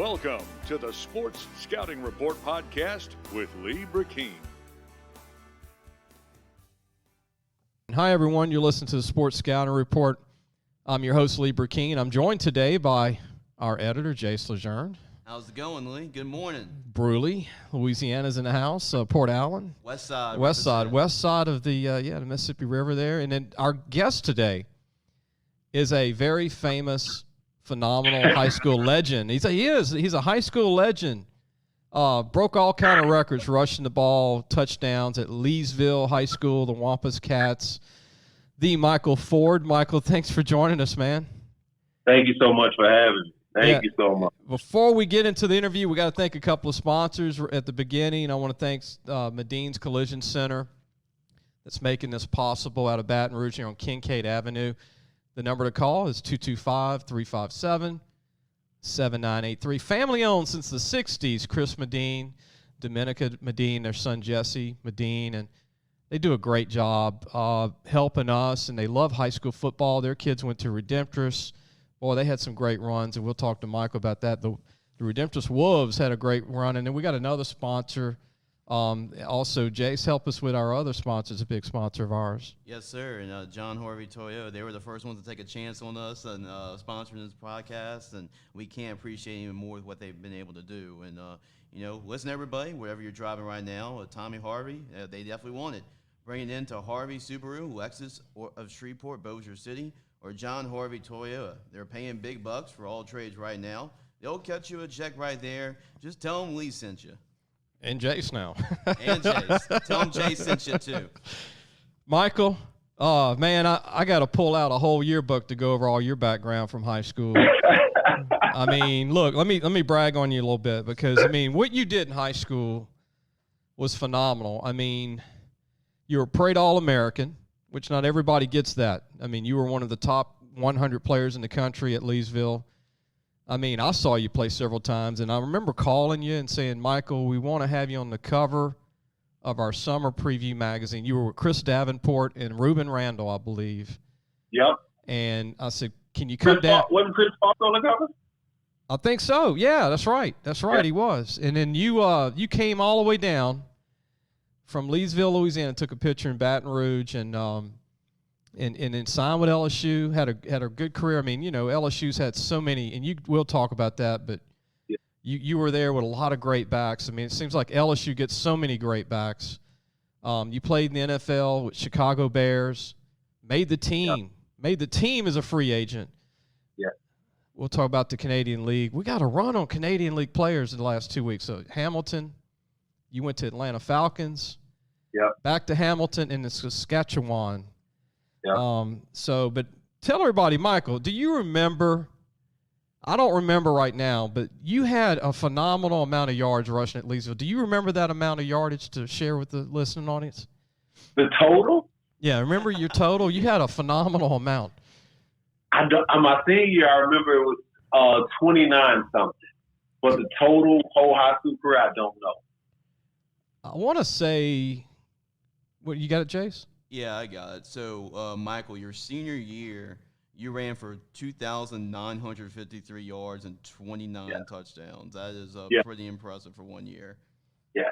Welcome to the Sports Scouting Report podcast with Lee Brecheen. Hi, everyone. You're listening to the Sports Scouting Report. I'm your host, Lee Brecheen. I'm joined today by our editor, Jace LeJeune. How's it going, Lee? Good morning. Bruley, Louisiana's in the house. Port Allen. West side of the Mississippi River there. And then our guest today is a very famous, phenomenal high school legend. He's a high school legend. Broke all kind of records, rushing the ball, touchdowns at Leesville High School, the Wampus Cats. The Michael Ford. Michael, thanks for joining us, man. Thank you so much for having me. Thank you so much. Before we get into the interview, we got to thank a couple of sponsors at the beginning. I want to thank Medine's Collision Center that's making this possible out of Baton Rouge here on Kincaid Avenue. The number to call is 225-357-7983. Family-owned since the 60s, Chris Medine, Dominica Medine, their son Jesse Medine, and they do a great job helping us, and they love high school football. Their kids went to Redemptorist. Boy, they had some great runs, and we'll talk to Michael about that. The Redemptorist Wolves had a great run, and then we got another sponsor. Also, Jace, help us with our other sponsors, a big sponsor of ours. Yes, sir. And John Harvey Toyota, they were the first ones to take a chance on us and sponsoring this podcast, and we can't appreciate even more what they've been able to do. And, listen, everybody, wherever you're driving right now, Tommy Harvey, they definitely want it. Bring it in to Harvey Subaru, Lexus of Shreveport, Bossier City, or John Harvey Toyota. They're paying big bucks for all trades right now. They'll cut you a check right there. Just tell them Lee sent you. And Jace now. And Jace. Tell them Jace sent you too. Michael, man, I got to pull out a whole yearbook to go over all your background from high school. I mean, look, let me brag on you a little bit because, I mean, what you did in high school was phenomenal. I mean, you were parade All-American, which not everybody gets that. I mean, you were one of the top 100 players in the country at Leesville. I mean, I saw you play several times, and I remember calling you and saying, Michael, we want to have you on the cover of our summer preview magazine. You were with Chris Davenport and Ruben Randall, I believe. Yep. And I said, can you come down? Wasn't Chris Fox on the cover? I think so. Yeah, that's right. That's right. Yeah. He was. And then you came all the way down from Leesville, Louisiana, took a picture in Baton Rouge, and then signed with LSU, had a good career. I mean, LSU's had so many, and we'll talk about that, but yeah. you were there with a lot of great backs. I mean, it seems like LSU gets so many great backs. You played in the NFL with Chicago Bears, made the team as a free agent. Yeah. We'll talk about the Canadian League. We got a run on Canadian League players in the last 2 weeks. So Hamilton, you went to Atlanta Falcons. Yeah. Back to Hamilton in Saskatchewan. Yeah. But tell everybody, Michael, do you remember? I don't remember right now, but you had a phenomenal amount of yards rushing at Leesville. Do you remember that amount of yardage to share with the listening audience? The total? Yeah, remember your total? You had a phenomenal amount. My senior year, I remember it was 29 something. But the total whole high school career, I don't know. I want to say, what, you got it, Jace? Yeah, I got it. So, Michael, your senior year, you ran for 2,953 yards and 29 touchdowns. That is pretty impressive for 1 year. Yeah.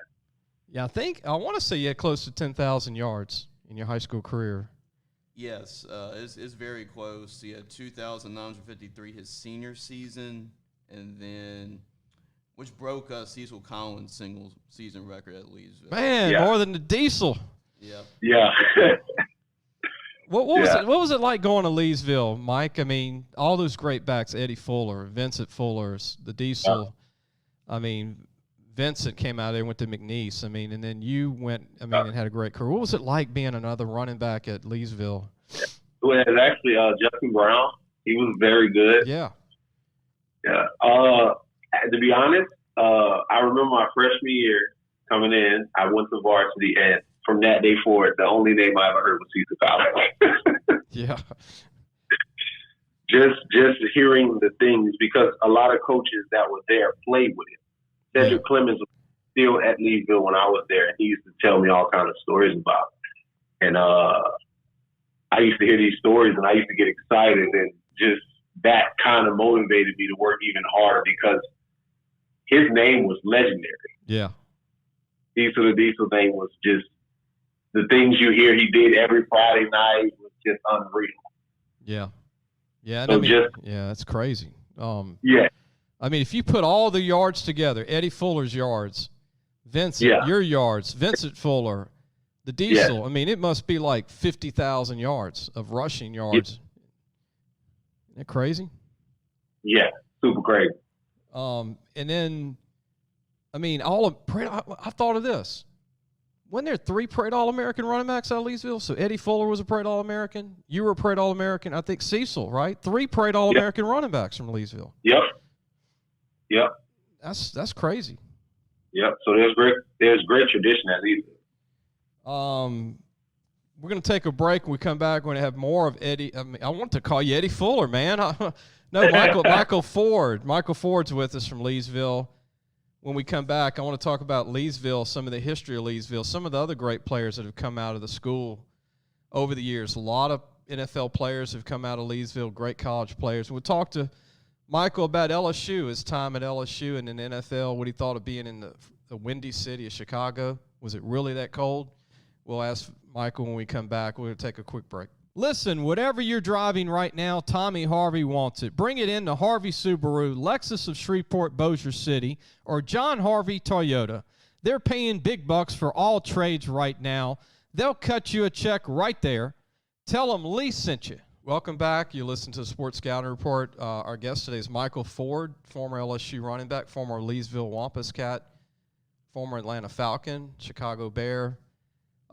Yeah, I want to say you had close to 10,000 yards in your high school career. Yes, it's very close. He had 2,953 his senior season, and then which broke Cecil Collins' single season record at Leesville. Man, more than the Diesel. Yeah. Yeah. What was it like going to Leesville, Mike? I mean, all those great backs, Eddie Fuller, Vincent Fuller's, the Diesel. I mean, Vincent came out there and went to McNeese. I mean, and then you went, and had a great career. What was it like being another running back at Leesville? Well, it was actually Justin Brown. He was very good. Yeah. Yeah. To be honest, I remember my freshman year coming in. I went to varsity, and from that day forward, the only name I ever heard was Cecil Collins. Yeah. Just hearing the things, because a lot of coaches that were there played with him. Cedric Clemens was still at Leesville when I was there, and he used to tell me all kinds of stories about it. And I used to hear these stories, and I used to get excited, and just that kind of motivated me to work even harder, because his name was legendary. Yeah. Diesel the Diesel name was just the things you hear he did every Friday night was just unreal. Yeah. Yeah. So that's crazy. Yeah. I mean, if you put all the yards together, Eddie Fuller's yards, Vincent, your yards, Vincent Fuller, the Diesel, Yeah. I mean, it must be like 50,000 yards of rushing yards. Isn't that crazy? Yeah. Super crazy. And then, I mean, I thought of this. Wasn't there 3 Parade All-American running backs out of Leesville? So Eddie Fuller was a Parade All-American. You were a Parade All-American. I think Cecil, right? 3 Parade All-American running backs from Leesville. Yep. That's crazy. Yep. So there's great tradition at Leesville. We're going to take a break. When we come back, we're going to have more of Eddie. I mean, I want to call you Eddie Fuller, man. No, Michael Ford. Michael Ford's with us from Leesville. When we come back, I want to talk about Leesville, some of the history of Leesville, some of the other great players that have come out of the school over the years. A lot of NFL players have come out of Leesville, great college players. We'll talk to Michael about LSU, his time at LSU and in the NFL, what he thought of being in the windy city of Chicago. Was it really that cold? We'll ask Michael when we come back. We're going to take a quick break. Listen, whatever you're driving right now, Tommy Harvey wants it. Bring it in to Harvey Subaru, Lexus of Shreveport, Bossier City, or John Harvey Toyota. They're paying big bucks for all trades right now. They'll cut you a check right there. Tell them Lee sent you. Welcome back. You listen to the Sports Scouting Report. Our guest today is Michael Ford, former LSU running back, former Leesville Wampus Cat, former Atlanta Falcon, Chicago Bear.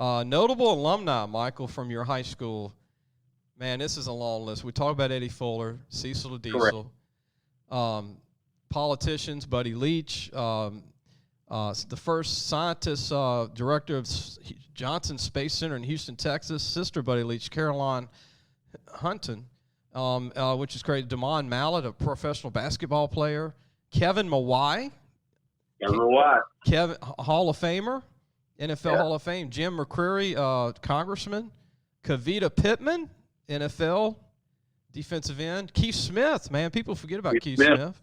Notable alumni, Michael, from your high school. Man, this is a long list. We talked about Eddie Fuller, Cecil the Diesel, politicians, Buddy Leach, the first scientist, director of Johnson Space Center in Houston, Texas, sister Buddy Leach, Caroline Hunton, which is great. Damon Mallet, a professional basketball player. Kevin Mawai. Kevin, Hall of Famer, NFL Hall of Fame. Jim McCreary, congressman. Kavita Pittman, NFL defensive end. Keith Smith, man, people forget about Keith Smith.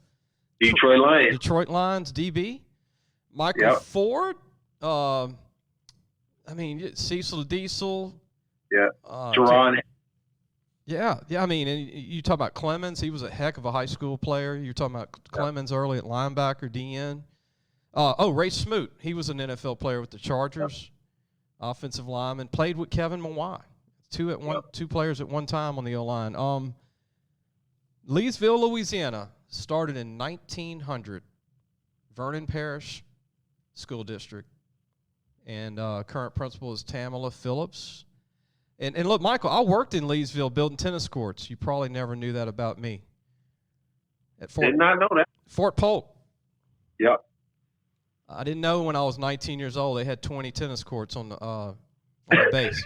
Detroit Lions DB. Michael Ford. I mean, Cecil the Diesel. Yeah. Teron. Yeah. I mean, and you talk about Clemens. He was a heck of a high school player. You're talking about Clemens early at linebacker, DN. Ray Smoot. He was an NFL player with the Chargers. Offensive lineman. Played with Kevin Mawai. Two players at one time on the O-line. Leesville, Louisiana, started in 1900. Vernon Parish School District. And current principal is Tamala Phillips. And look, Michael, I worked in Leesville building tennis courts. You probably never knew that about me. Did not know that. Fort Polk. Yep. I didn't know when I was 19 years old they had 20 tennis courts on the base.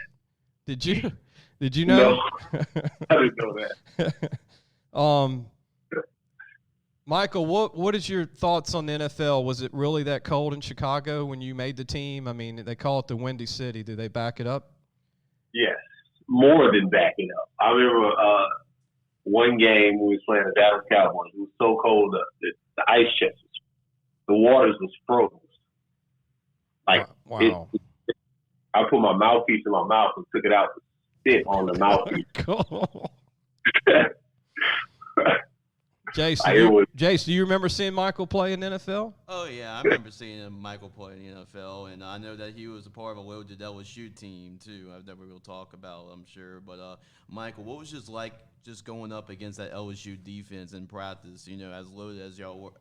Did you? Did you know? No, I didn't know that. Michael, what is your thoughts on the NFL? Was it really that cold in Chicago when you made the team? I mean, they call it the Windy City. Do they back it up? Yes, more than backing up. I remember one game we was playing the Dallas Cowboys. It was so cold the ice chests, the waters was frozen. Like, wow. I put my mouthpiece in my mouth and took it out to spit on the mouthpiece. Cool. Jace, do you remember seeing Michael play in the NFL? Oh, yeah. I remember seeing Michael play in the NFL, and I know that he was a part of a loaded LSU team, too. I've never will talk about, I'm sure. But, Michael, what was just like just going up against that LSU defense in practice, you know, as loaded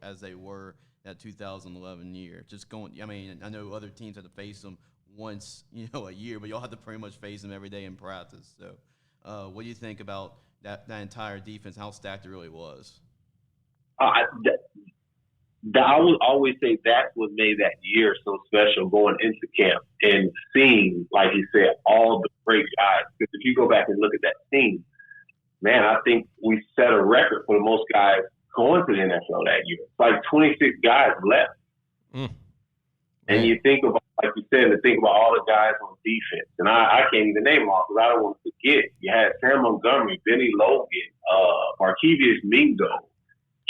as they were that 2011 year? Just going – I mean, I know other teams had to face them once, you know, a year, but y'all had to pretty much face them every day in practice. So what do you think about that entire defense, how stacked it really was? I would always say that's what made that year so special going into camp and seeing, like you said, all the great guys. Because if you go back and look at that team, man, I think we set a record for the most guys going to the NFL that year. It's like 26 guys left. And you think about, like you said, to think about all the guys on defense. And I can't even name them all because I don't want to forget. You had Sam Montgomery, Benny Logan, Markevious Mingo,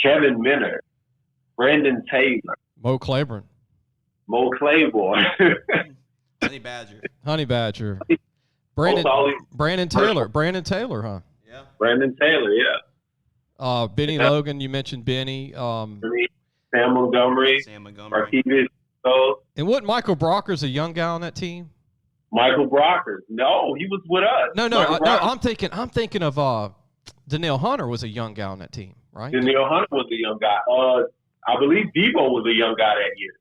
Kevin Minner, Brandon Taylor, Mo Claiborne. Mo Claiborne. Honey Badger. Brandon Taylor, huh? Yeah. Brandon Taylor, yeah. Benny Logan, you mentioned Benny. Sam Montgomery. Marquise. And what, Michael Brocker's a young guy on that team? Michael Brocker. No, he was with us. No. I'm thinking of Danielle Hunter was a young guy on that team, right? Danielle Hunter was a young guy. I believe Debo was a young guy that year.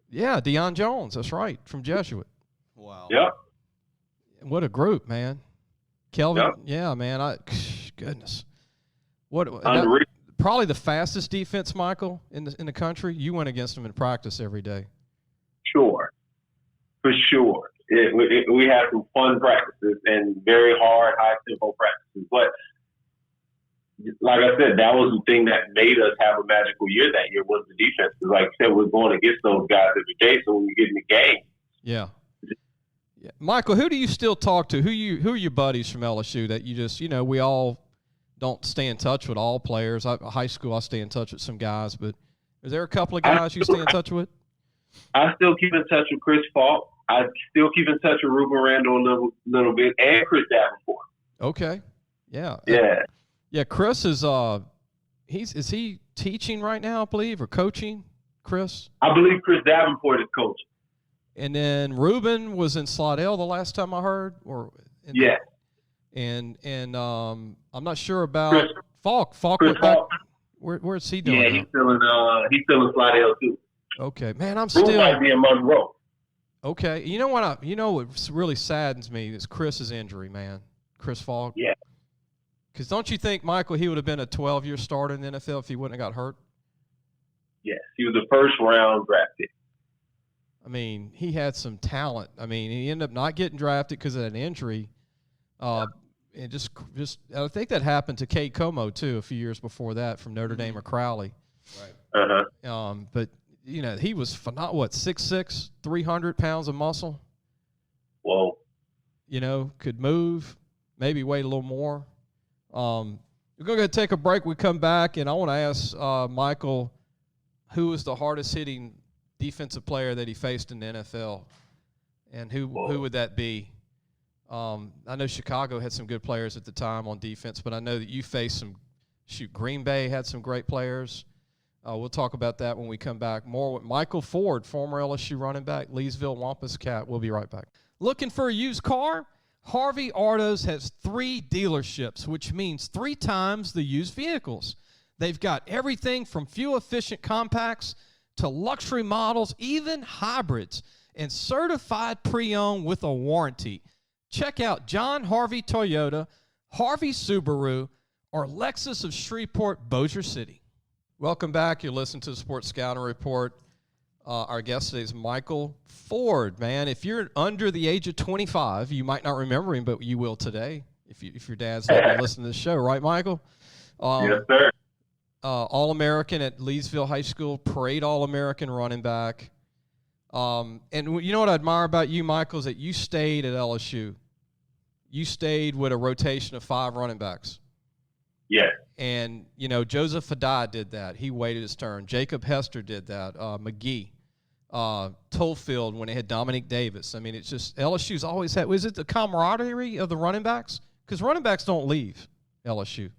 Yeah, Deion Jones. That's right, from Jesuit. Wow. Yep. What a group, man. Kelvin. Yep. Yeah, man. Goodness. Probably the fastest defense, Michael, in the country. You went against them in practice every day. Sure, for sure. We had some fun practices and very hard, high-tempo practices. But like I said, that was the thing that made us have a magical year that year was the defense. Because like I said, we're going against those guys every day, so when we get in the game. Yeah. Michael, who do you still talk to? Who are your buddies from LSU that you just, we all don't stay in touch with all players. High school, I stay in touch with some guys, but is there a couple of guys you stay in touch with? I still keep in touch with Chris Falk. I still keep in touch with Ruben Randall a little bit, and Chris Davenport. Okay. Yeah. Yeah. Yeah, Chris is is he teaching right now, I believe, or coaching, Chris? I believe Chris Davenport is coaching. And then Ruben was in Slidell the last time I heard, yeah. And I'm not sure about Falk. Falk went back. Where's he doing? Yeah, he's still in Slidell too. Okay, man, I'm Ruben still might be in Monroe. Okay, you know what really saddens me is Chris's injury, man. Chris Falk. Yeah. Because don't you think, Michael, he would have been a 12-year starter in the NFL if he wouldn't have got hurt? Yes, he was a first-round draft pick. I mean, he had some talent. I mean, he ended up not getting drafted because of an injury. And just I think that happened to Kate Como too a few years before that from Notre Dame or Crowley. Right. But he was not 6'6", 300 pounds of muscle. Whoa. Could move, maybe weigh a little more. We're going to take a break. We come back, and I want to ask Michael, who was the hardest hitting defensive player that he faced in the NFL, and who would that be? I know Chicago had some good players at the time on defense, but I know that you faced Green Bay had some great players. We'll talk about that when we come back. More with Michael Ford, former LSU running back, Leesville Wampus Cat. We'll be right back. Looking for a used car? Harvey Autos has 3 dealerships, which means 3 times the used vehicles. They've got everything from fuel-efficient compacts to luxury models, even hybrids, and certified pre-owned with a warranty. Check out John Harvey Toyota, Harvey Subaru, or Lexus of Shreveport, Bossier City. Welcome back. You're listening to the Sports Scouting Report. Our guest today is Michael Ford. Man, if you're under the age of 25, you might not remember him, but you will today if your dad's letting you listen to the show. Right, Michael? Yes, sir. All-American at Leesville High School, parade All-American running back. And you know what I admire about you, Michael, is that you stayed at LSU. You stayed with a rotation of 5 running backs. Yeah. And, Joseph Fadai did that. He waited his turn. Jacob Hester did that. McGee. Tollfield when they had Dominique Davis. I mean, it's just LSU's always had – was it the camaraderie of the running backs? Because running backs don't leave LSU.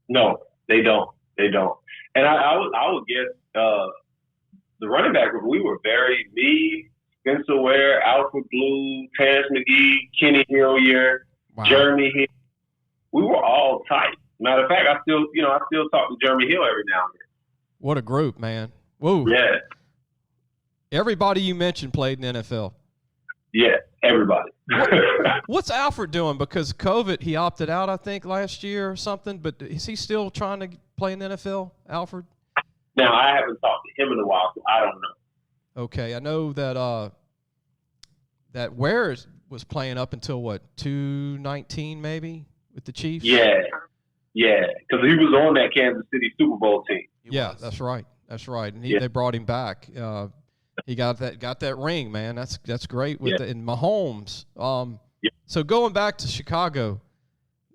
No, they don't. They don't. And I would guess the running back, we were me, Spencer Ware, Alfred Blue, Terrence McGee, Kenny Hillier, Jeremy Hill. We were all tight. Matter of fact, I still talk to Jeremy Hill every now and then. What a group, man. Woo. Yeah. Everybody you mentioned played in the NFL. Yeah, everybody. What's Alfred doing? Because COVID, he opted out, I think, last year or something. But is he still trying to play in the NFL, Alfred? Now, I haven't talked to him in a while, so I don't know. Okay, I know that Ware was playing up until, 2019 maybe with the Chiefs? Yeah, because he was on that Kansas City Super Bowl team. Yeah, that's right. And they brought him back. He got that ring, man. That's great with and Mahomes. So going back to Chicago,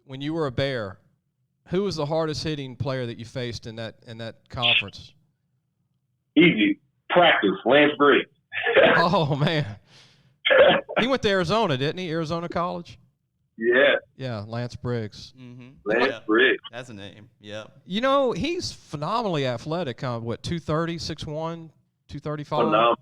when you were a Bear, who was the hardest hitting player that you faced in that conference? Easy, Practice, Lance Briggs. Oh, man. He went to Arizona, didn't he? Arizona College? Yeah. Yeah, Lance Briggs. Mm-hmm. Lance Briggs. That's a name. Yeah. You know, he's phenomenally athletic. 230, 6'1", 235? Phenomenal.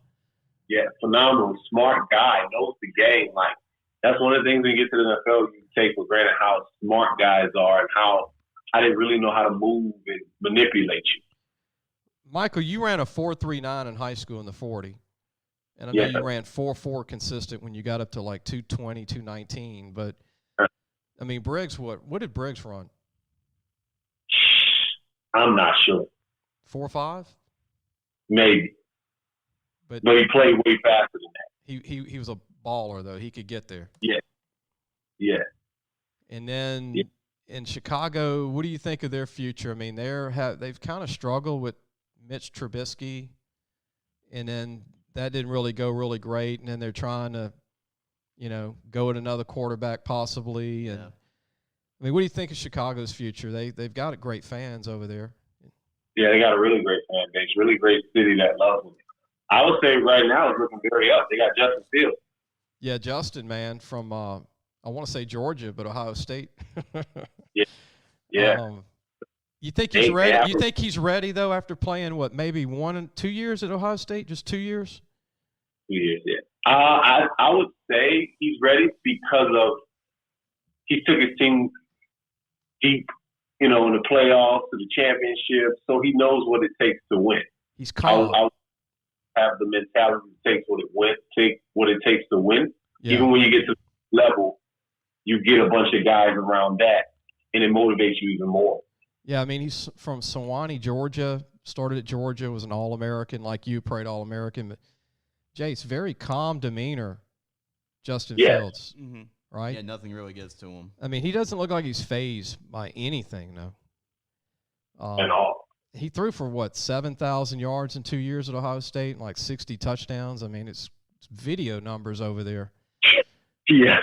Yeah, phenomenal. Smart guy. Knows the game. Like, that's one of the things when you get to the NFL, you take for granted how smart guys are and how they really know how to move and manipulate you. Michael, you ran a 4.39 in high school in the 40. And I know you ran 4.4 consistent when you got up to like 220, 219. But, I mean, Briggs, what did Briggs run? I'm not sure. 4.5? Maybe. But he played way faster than that. He was a baller, though. He could get there. Yeah. Yeah. And then in Chicago, what do you think of their future? I mean, they've kind of struggled with Mitch Trubisky, and then that didn't really go really great. And then they're trying to, go at another quarterback possibly. And I mean, what do you think of Chicago's future? They've got great fans over there. Yeah, they got a really great fan base, really great city that loves them. I would say right now it's looking very up. They got Justin Fields. Yeah, Justin, man, from I want to say Georgia, but Ohio State. Yeah. You think he's ready? You think he's ready though after playing maybe 1 and 2 years at Ohio State? Just 2 years? 2 years, yeah. I would say he's ready because of he took his team deep, in the playoffs, to the championship, so he knows what it takes to win. He's calm. I have the mentality to take what it takes to win. Yeah. Even when you get to the level, you get a bunch of guys around that, and it motivates you even more. Yeah, I mean, he's from Sewanee, Georgia. Started at Georgia, was an All-American like you, prayed All-American. But, Jace, very calm demeanor, Justin Fields, right? Yeah, nothing really gets to him. I mean, he doesn't look like he's fazed by anything, though. At all. He threw for, 7,000 yards in 2 years at Ohio State and like 60 touchdowns. I mean, it's video numbers over there. Yes.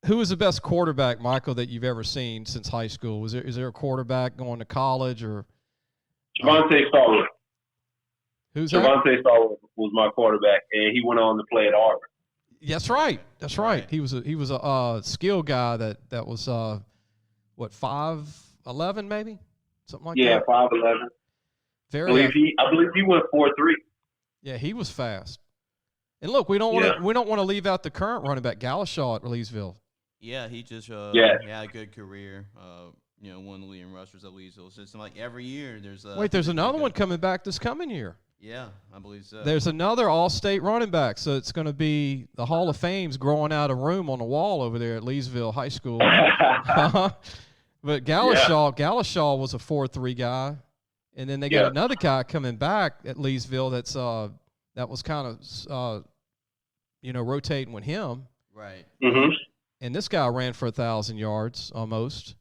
Who was the best quarterback, Michael, that you've ever seen since high school? Is there a quarterback going to college or? Javonte Stallworth. Who's that? Javonte Stallworth was my quarterback, and he went on to play at Auburn. That's right. That's right. He was a skill guy that was 5'11" maybe, something like that. Yeah, 5'11". I believe he went 4.3. Yeah, he was fast. And look, we don't want to leave out the current running back, Galashaw at Leesville. Yeah, he just had a good career. Won the league in rushers at Leesville. So it's like every year there's another one coming back this coming year. Yeah, I believe so. There's another all-state running back, so it's going to be the Hall of Fame's growing out a room on the wall over there at Leesville High School. But Galashaw was a 4.3 guy, and then they got another guy coming back at Leesville that was kind of rotating with him. Right. Mm-hmm. And this guy ran for 1,000 yards almost.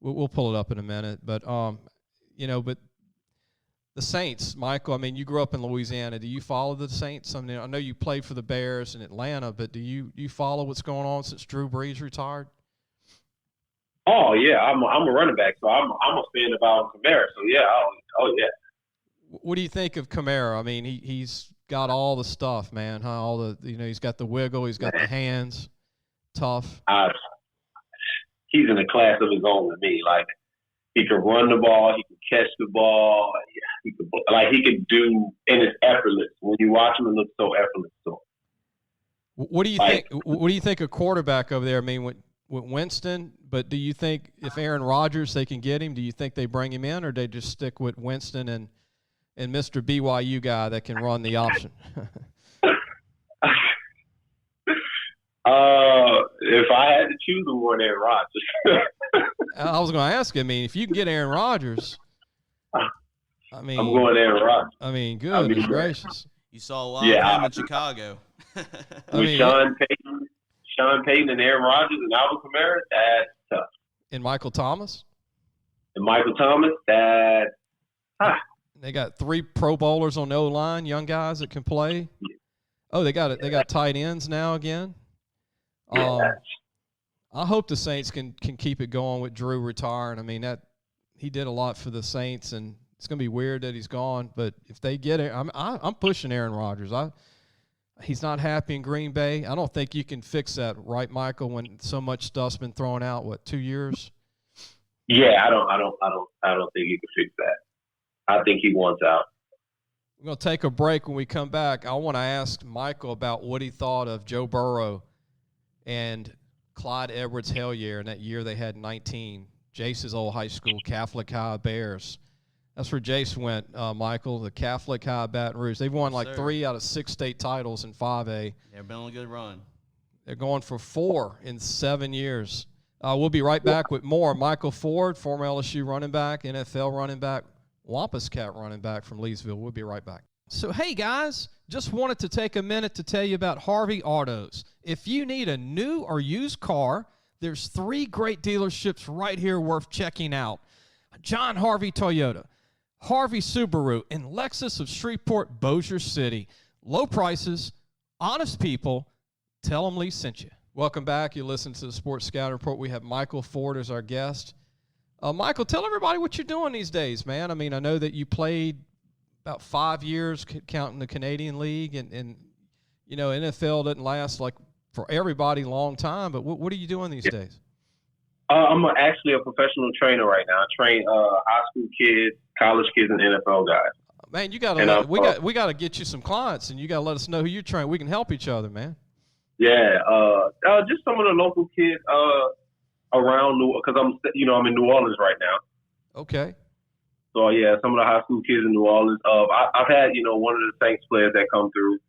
We'll pull it up in a minute, but but the Saints, Michael. I mean, you grew up in Louisiana. Do you follow the Saints? I mean, I know you played for the Bears in Atlanta, but do you follow what's going on since Drew Brees retired? Oh yeah, I'm a running back, so I'm a fan of Alvin Kamara. So yeah, oh yeah. What do you think of Kamara? I mean, he's got all the stuff, man. Huh? All the he's got the wiggle, he's got the hands, tough. He's in a class of his own to me. Like, he could run the ball, he could catch the ball, he could do, and it's effortless. When you watch him, it looks so effortless. So, what do you think? What do you think of quarterback over there? I mean, with Winston, but do you think if Aaron Rodgers they can get him? Do you think they bring him in, or they just stick with Winston and Mr. BYU guy that can run the option? If I had to choose, I'm going Aaron Rodgers. I was going to ask you. I mean, if you can get Aaron Rodgers, I mean, I'm going Aaron Rodgers. I mean, goodness gracious. You saw a lot of him in Chicago. Sean Payton and Aaron Rodgers and Alvin Kamara, that's tough. And Michael Thomas? They got 3 Pro Bowlers on the O-line, young guys that can play. Yeah. Oh, they got tight ends now again. I hope the Saints can keep it going with Drew retiring. I mean, that he did a lot for the Saints, and it's going to be weird that he's gone. But if they get it, I'm pushing Aaron Rodgers. He's not happy in Green Bay. I don't think you can fix that, right, Michael? When so much stuff's been thrown out, 2 years? Yeah, I don't think he can fix that. I think he wants out. We're going to take a break. When we come back, I want to ask Michael about what he thought of Joe Burrow and Clyde Edwards-Helaire in that year they had 19. Jace's old high school, Catholic High Bears. That's where Jace went, Michael, the Catholic High Baton Rouge. They've won 3 out of 6 state titles in 5A. They've been on a good run. They're going for 4 in 7 years. We'll be right back with more. Michael Ford, former LSU running back, NFL running back, Wampus Cat running back from Leesville. We'll be right back. So, hey, guys, just wanted to take a minute to tell you about Harvey Autos. If you need a new or used car, there's 3 great dealerships right here worth checking out. John Harvey Toyota, Harvey Subaru, and Lexus of Shreveport, Bossier City. Low prices, honest people. Tell them Lee sent you. Welcome back. You listen to the Sports Scouting Report. We have Michael Ford as our guest. Michael, tell everybody what you're doing these days, man. I mean, I know that you played about 5 years counting the Canadian League, and you know, NFL doesn't last for everybody a long time, but what are you doing these days? I'm actually a professional trainer right now. I train high school kids, college kids, and NFL guys. Man, you got we got to get you some clients, and you got to let us know who you train. We can help each other, man. Yeah, just some of the local kids around because I'm in New Orleans right now. Okay. So yeah, some of the high school kids in New Orleans. I've had one of the Saints players that come through.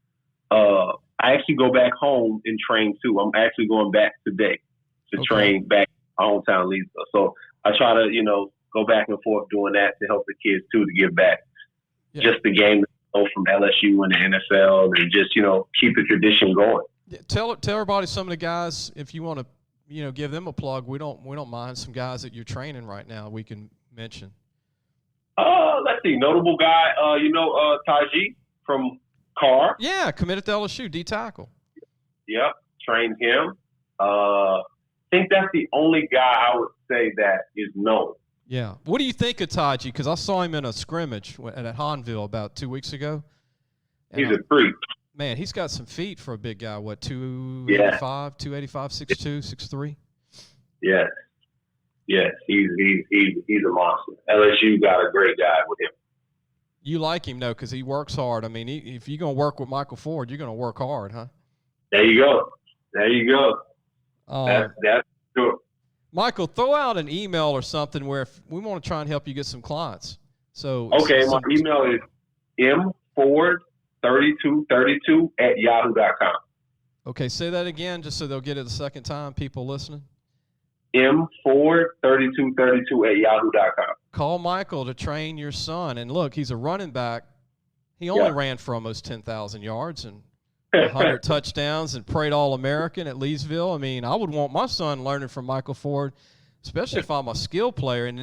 I actually go back home and train too. I'm actually going back today to train back in my hometown, Leesville. So I try to go back and forth doing that to help the kids too, to give back. Yeah. Just the game from LSU and the NFL, and just keep the tradition going. Yeah, tell everybody some of the guys, if you want to give them a plug. We don't mind some guys that you're training right now we can mention. Let's see, notable guy, Taji from Carr. Yeah, committed to LSU, D tackle. Yep, trained him. I think that's the only guy I would say that is known. Yeah. What do you think of Taji? Because I saw him in a scrimmage at Hanville about 2 weeks ago. He's a freak. Man, he's got some feet for a big guy. 285, 6'2", 6'3"? Yes. Yes, he's a monster. LSU got a great guy with him. You like him, though, because he works hard. I mean, if you're going to work with Michael Ford, you're going to work hard, huh? There you go. That's true. Michael, throw out an email or something where if we want to try and help you get some clients. So okay, my email is mford3232@yahoo.com. Okay, say that again just so they'll get it the second time, people listening. mford3232@yahoo.com. Call Michael to train your son. And look, he's a running back. He only ran for almost 10,000 yards and 100 touchdowns and prayed All-American at Leesville. I mean, I would want my son learning from Michael Ford, especially if I'm a skill player. And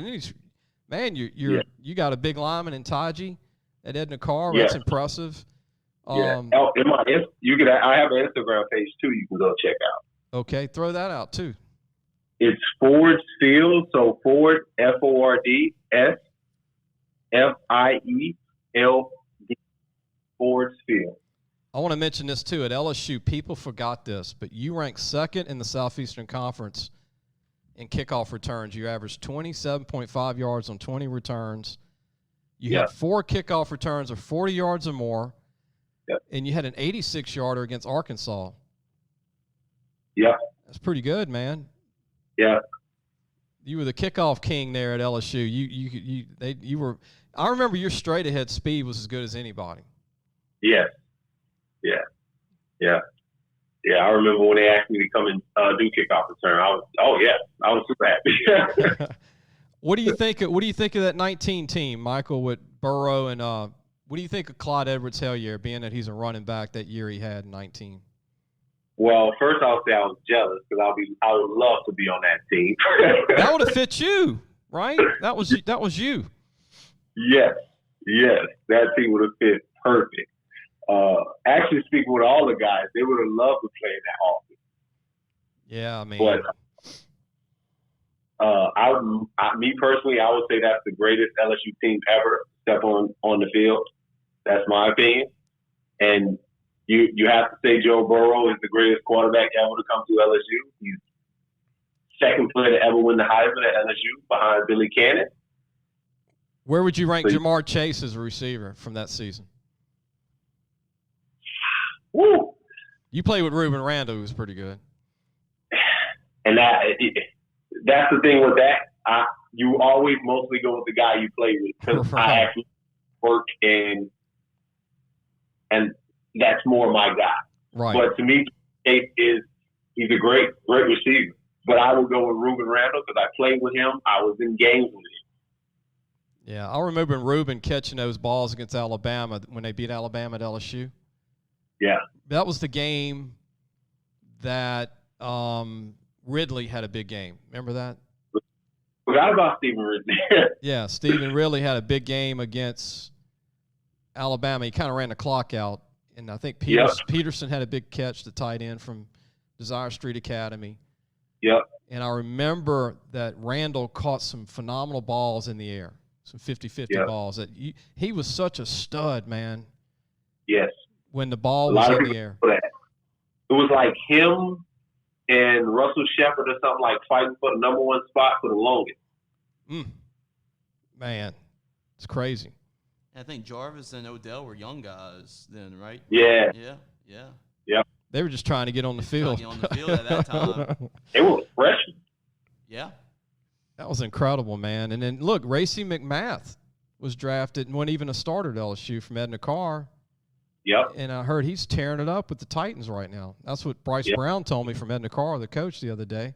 then you got a big lineman in Taji at Edna Carr. That's impressive. I have an Instagram page too. You can go check out. Okay, throw that out too. It's Ford's Field, so Ford, FORD, SFIELD, Ford's Field. I want to mention this too. At LSU, people forgot this, but you ranked second in the Southeastern Conference in kickoff returns. You averaged 27.5 yards on 20 returns. You had 4 kickoff returns of 40 yards or more, and you had an 86-yarder against Arkansas. Yeah. That's pretty good, man. Yeah. You were the kickoff king there at LSU. You were. I remember your straight ahead speed was as good as anybody. Yes. Yeah. I remember when they asked me to come and do kickoff return. I was super happy. What do you think of that 19 team, Michael, with Burrow and what do you think of Clyde Edwards-Helaire, being that he's a running back that year he had in 19? Well, first I'll say I was jealous because I would love to be on that team. That would have fit you, right? That was you. Yes, that team would have fit perfect. Actually, speaking with all the guys, they would have loved to play in that offense. Yeah, I mean, but me personally, I would say that's the greatest LSU team ever, step on the field. That's my opinion. And you have to say Joe Burrow is the greatest quarterback ever to come to LSU. He's second player to ever win the Heisman at LSU behind Billy Cannon. Where would you rank Jamar Chase as a receiver from that season? Woo! You played with Ruben Randall, who was pretty good. And that's the thing with that. You always mostly go with the guy you play with because I actually work and that's more my guy. Right. But to me, he's a great receiver. But I would go with Ruben Randall because I played with him. I was in games with him. Yeah, I remember Ruben catching those balls against Alabama when they beat Alabama at LSU. Yeah. That was the game that Ridley had a big game. Remember that? Forgot about Stephen Ridley. Yeah, Stephen Ridley had a big game against Alabama. He kind of ran the clock out. And I think Peterson had a big catch, the tight end from Desire Street Academy. Yep. And I remember that Randall caught some phenomenal balls in the air, some 50-50 balls. He was such a stud, man. Yes. When the ball was in the air. It was like him and Russell Shepard or something, like fighting for the number one spot for the longest. Man, it's crazy. I think Jarvis and Odell were young guys then, right? Yeah. Yeah. They were just trying to get on the field. At that time. They were freshmen. Yeah. That was incredible, man. And then, look, Racy McMath was drafted and wasn't even a starter at LSU from Edna Carr. Yep. And I heard he's tearing it up with the Titans right now. That's what Bryce Brown told me from Edna Carr, the coach, the other day.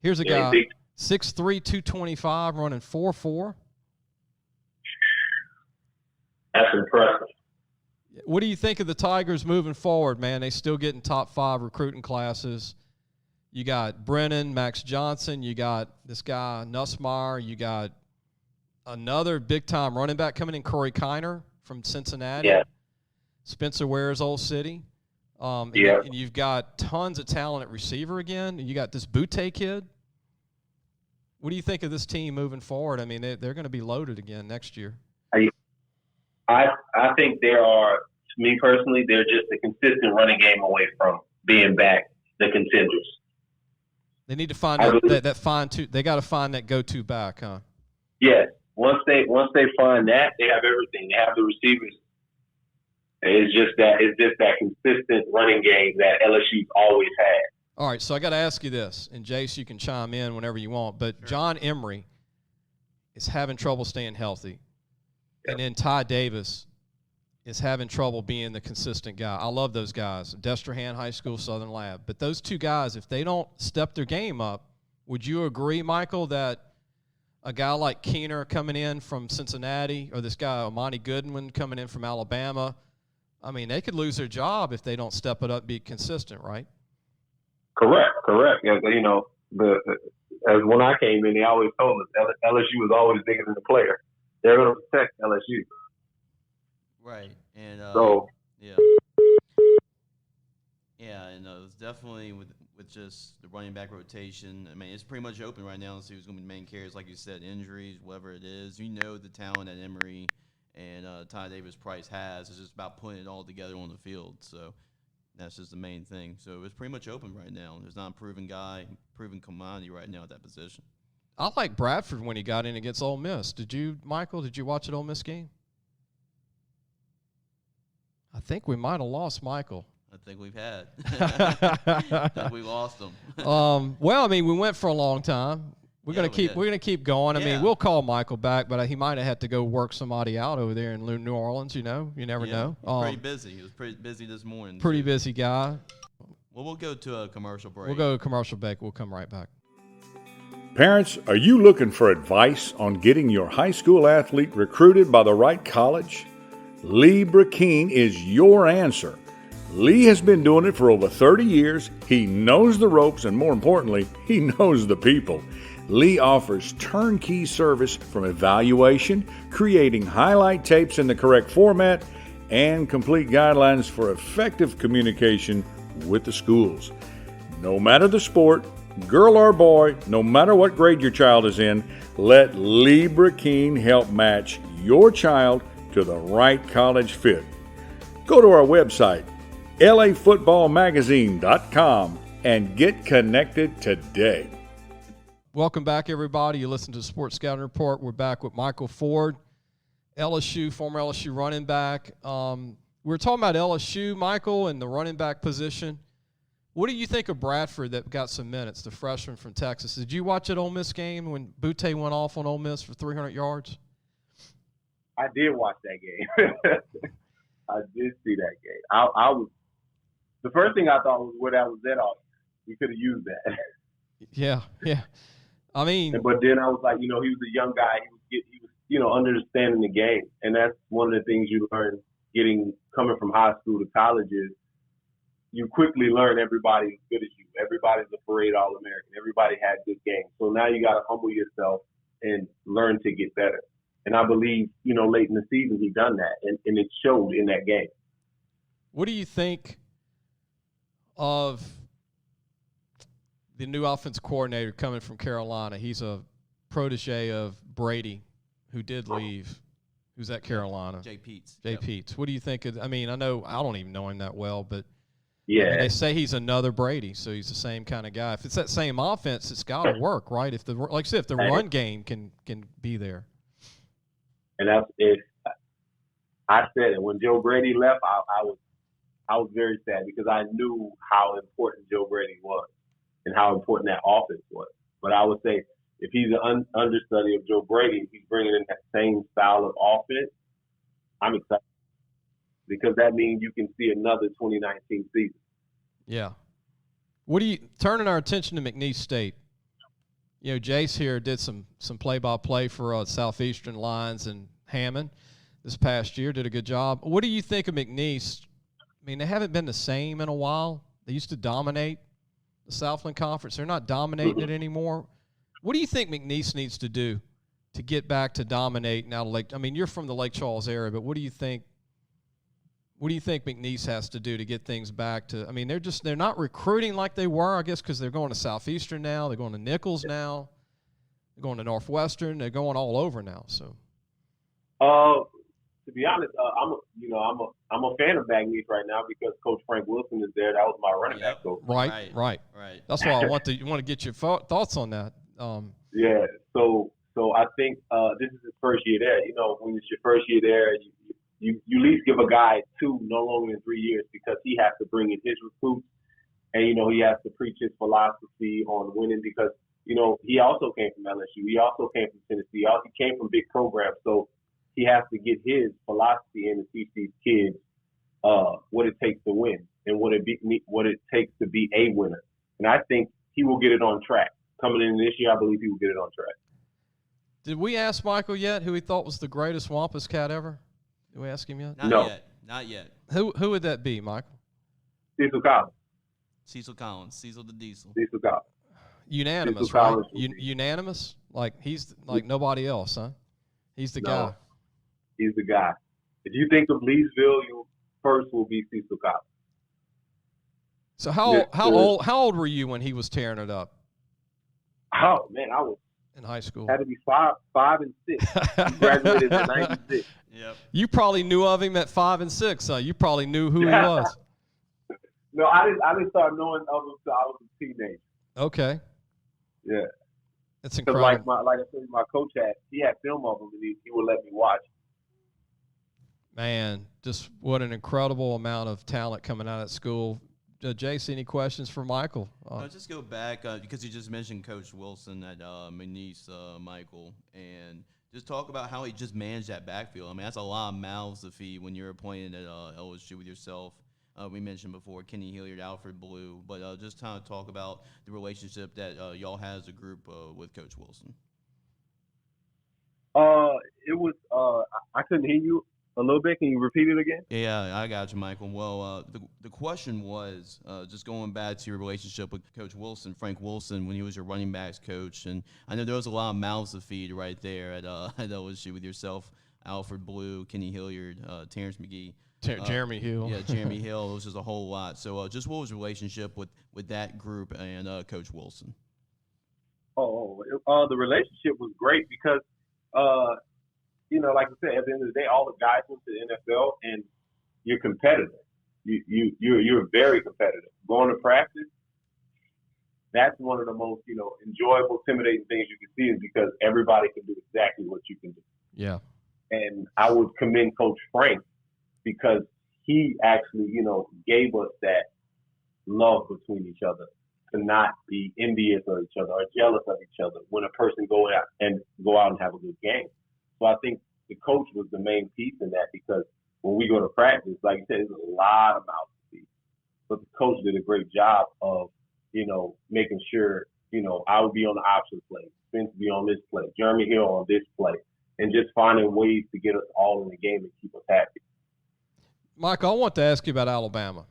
Here's a guy, 6'3", 225, running 4.4. That's impressive. What do you think of the Tigers moving forward, man? They still getting top 5 recruiting classes. You got Brennan, Max Johnson. You got this guy, Nussmeier. You got another big-time running back coming in, Corey Kiner from Cincinnati. Yeah. Spencer Ware's Old City. And you've got tons of talent at receiver again. And you got this Butte kid. What do you think of this team moving forward? I mean, they're going to be loaded again next year. I think they are, to me personally, they're just a consistent running game away from being back the contenders. They need to find that fine-tune. They got to find that go-to back, huh? Yes. Once they find that, they have everything. They have the receivers. It's just that consistent running game that LSU's always had. All right, so I got to ask you this, and Jace, you can chime in whenever you want. But sure. John Emery is having trouble staying healthy. And then Ty Davis is having trouble being the consistent guy. I love those guys, Destrehan High School, Southern Lab. But those two guys, if they don't step their game up, would you agree, Michael, that a guy like Keener coming in from Cincinnati or this guy, Amani Goodwin, coming in from Alabama, I mean, they could lose their job if they don't step it up, be consistent, right? Correct. You know, as when I came in, they always told us LSU was always bigger than the player. They're going to protect LSU. Right. And and it's definitely with just the running back rotation. I mean, it's pretty much open right now to see who's going to be the main carriers. Like you said, injuries, whatever it is. You know the talent that Emery and Ty Davis-Price has. It's just about putting it all together on the field. So that's just the main thing. So it's pretty much open right now. There's not a proven commodity right now at that position. I like Bradford when he got in against Ole Miss. Did you, Michael? Did you watch an Ole Miss game? I think we might have lost Michael. I think we've had. I think we lost him. Well, I mean, we went for a long time. We're gonna keep going. I mean, we'll call Michael back, but he might have had to go work somebody out over there in New Orleans. You know, you never know. Pretty busy. He was pretty busy this morning. Pretty busy guy. Well, we'll go to a commercial break. We'll go to a commercial break. We'll come right back. Parents, are you looking for advice on getting your high school athlete recruited by the right college? Lee Brecheen is your answer. Lee has been doing it for over 30 years. He knows the ropes, and more importantly, he knows the people. Lee offers turnkey service from evaluation, creating highlight tapes in the correct format, and complete guidelines for effective communication with the schools. No matter the sport, girl or boy, no matter what grade your child is in, let Lee Brecheen help match your child to the right college fit. Go to our website, LAFootballmagazine.com, and get connected today. Welcome back, everybody. You listen to the Sports Scouting Report. We're back with Michael Ford, LSU, former LSU running back. We were talking about LSU, Michael, and the running back position. What do you think of Bradford that got some minutes, the freshman from Texas? Did you watch that Ole Miss game when Butte went off on Ole Miss for 300 yards? I did watch that game. I did see that game. I was the first thing I thought was where that was at all. We could have used that. Yeah. I mean, but then I was like, he was a young guy. He was understanding the game, and that's one of the things you learn coming from high school to college is you quickly learn everybody's good as you. Everybody's a parade All-American. Everybody had good games. So now you got to humble yourself and learn to get better. And I believe, late in the season he done that, and it showed in that game. What do you think of the new offense coordinator coming from Carolina? He's a protege of Brady, who did leave. Who's at Carolina? Jay Peets. Peets. What do you think I don't even know him that well, but yeah, they say he's another Brady, so he's the same kind of guy. If it's that same offense, it's got to work, right? If the run game can be there. And that's it. I said it when Joe Brady left. I was very sad because I knew how important Joe Brady was and how important that offense was. But I would say if he's an understudy of Joe Brady, if he's bringing in that same style of offense, I'm excited because that means you can see another 2019 season. Yeah. Turning our attention to McNeese State? Jace here did some play-by-play for Southeastern Lines and Hammond this past year, did a good job. What do you think of McNeese? I mean, they haven't been the same in a while. They used to dominate the Southland Conference. They're not dominating it anymore. What do you think McNeese needs to do to get back to dominate now? You're from the Lake Charles area, but what do you think McNeese has to do to get things back to? I mean, they're not recruiting like they were, I guess, because they're going to Southeastern now. They're going to Nichols now. They're going to Northwestern. They're going all over now. So, to be honest, I'm a fan of McNeese right now because Coach Frank Wilson is there. That was my running back coach. Right. That's why I want to get your thoughts on that. Yeah. So I think this is his first year there. When it's your first year there, you at least give a guy 2, no longer than 3 years, because he has to bring in his recruits, and he has to preach his philosophy on winning because he also came from LSU, he also came from Tennessee, he came from big programs, so he has to get his philosophy in and teach these kids what it takes to win and what it takes to be a winner. And I think he will get it on track coming in this year. I believe he will get it on track. Did we ask Michael yet who he thought was the greatest Wampus cat ever? Did we ask him yet? Not yet. Who would that be, Michael? Cecil Collins. Cecil the Diesel. Cecil Collins. Unanimous, Cecil right? Collins. Unanimous? Like he's like nobody else, huh? He's the guy. He's the guy. If you think of Leesville, you first will be Cecil Collins. So how old were you when he was tearing it up? Oh man, I was in high school. Had to be 5 and 6. He graduated in '96. Yep. You probably knew of him at 5 and 6. You probably knew who he was. No, I didn't start knowing of him until I was a teenager. Okay. Yeah. That's incredible. Like I said, my coach had film of him, and he would let me watch. Man, just what an incredible amount of talent coming out of school. Jace, any questions for Michael? Just go back because you just mentioned Coach Wilson at McNeese, Michael, and just talk about how he just managed that backfield. I mean, that's a lot of mouths to feed when you're appointed at LSU with yourself. We mentioned before Kenny Hilliard, Alfred Blue, but just kind of talk about the relationship that y'all had as a group with Coach Wilson. It was I couldn't hear you a little bit. Can you repeat it again? Yeah, I got you, Michael. Well, the question was just going back to your relationship with Coach Wilson, Frank Wilson, when he was your running backs coach, and I know there was a lot of mouths to feed right there at LSU with yourself, Alfred Blue, Kenny Hilliard, Terrence McGee. Jeremy Hill. Yeah, Jeremy Hill. It was just a whole lot. So just what was your relationship with that group and Coach Wilson? The relationship was great because like I said, at the end of the day, all the guys went to the NFL, and you're competitive. You're very competitive. Going to practice, that's one of the most, enjoyable, intimidating things you can see, is because everybody can do exactly what you can do. Yeah. And I would commend Coach Frank, because he actually, gave us that love between each other, to not be envious of each other or jealous of each other when a person go out and have a good game. So I think the coach was the main piece in that, because when we go to practice, like you said, there's a lot of mouths to feed. But the coach did a great job of, making sure, I would be on the option play, Spence be on this play, Jeremy Hill on this play, and just finding ways to get us all in the game and keep us happy. Michael, I want to ask you about Alabama.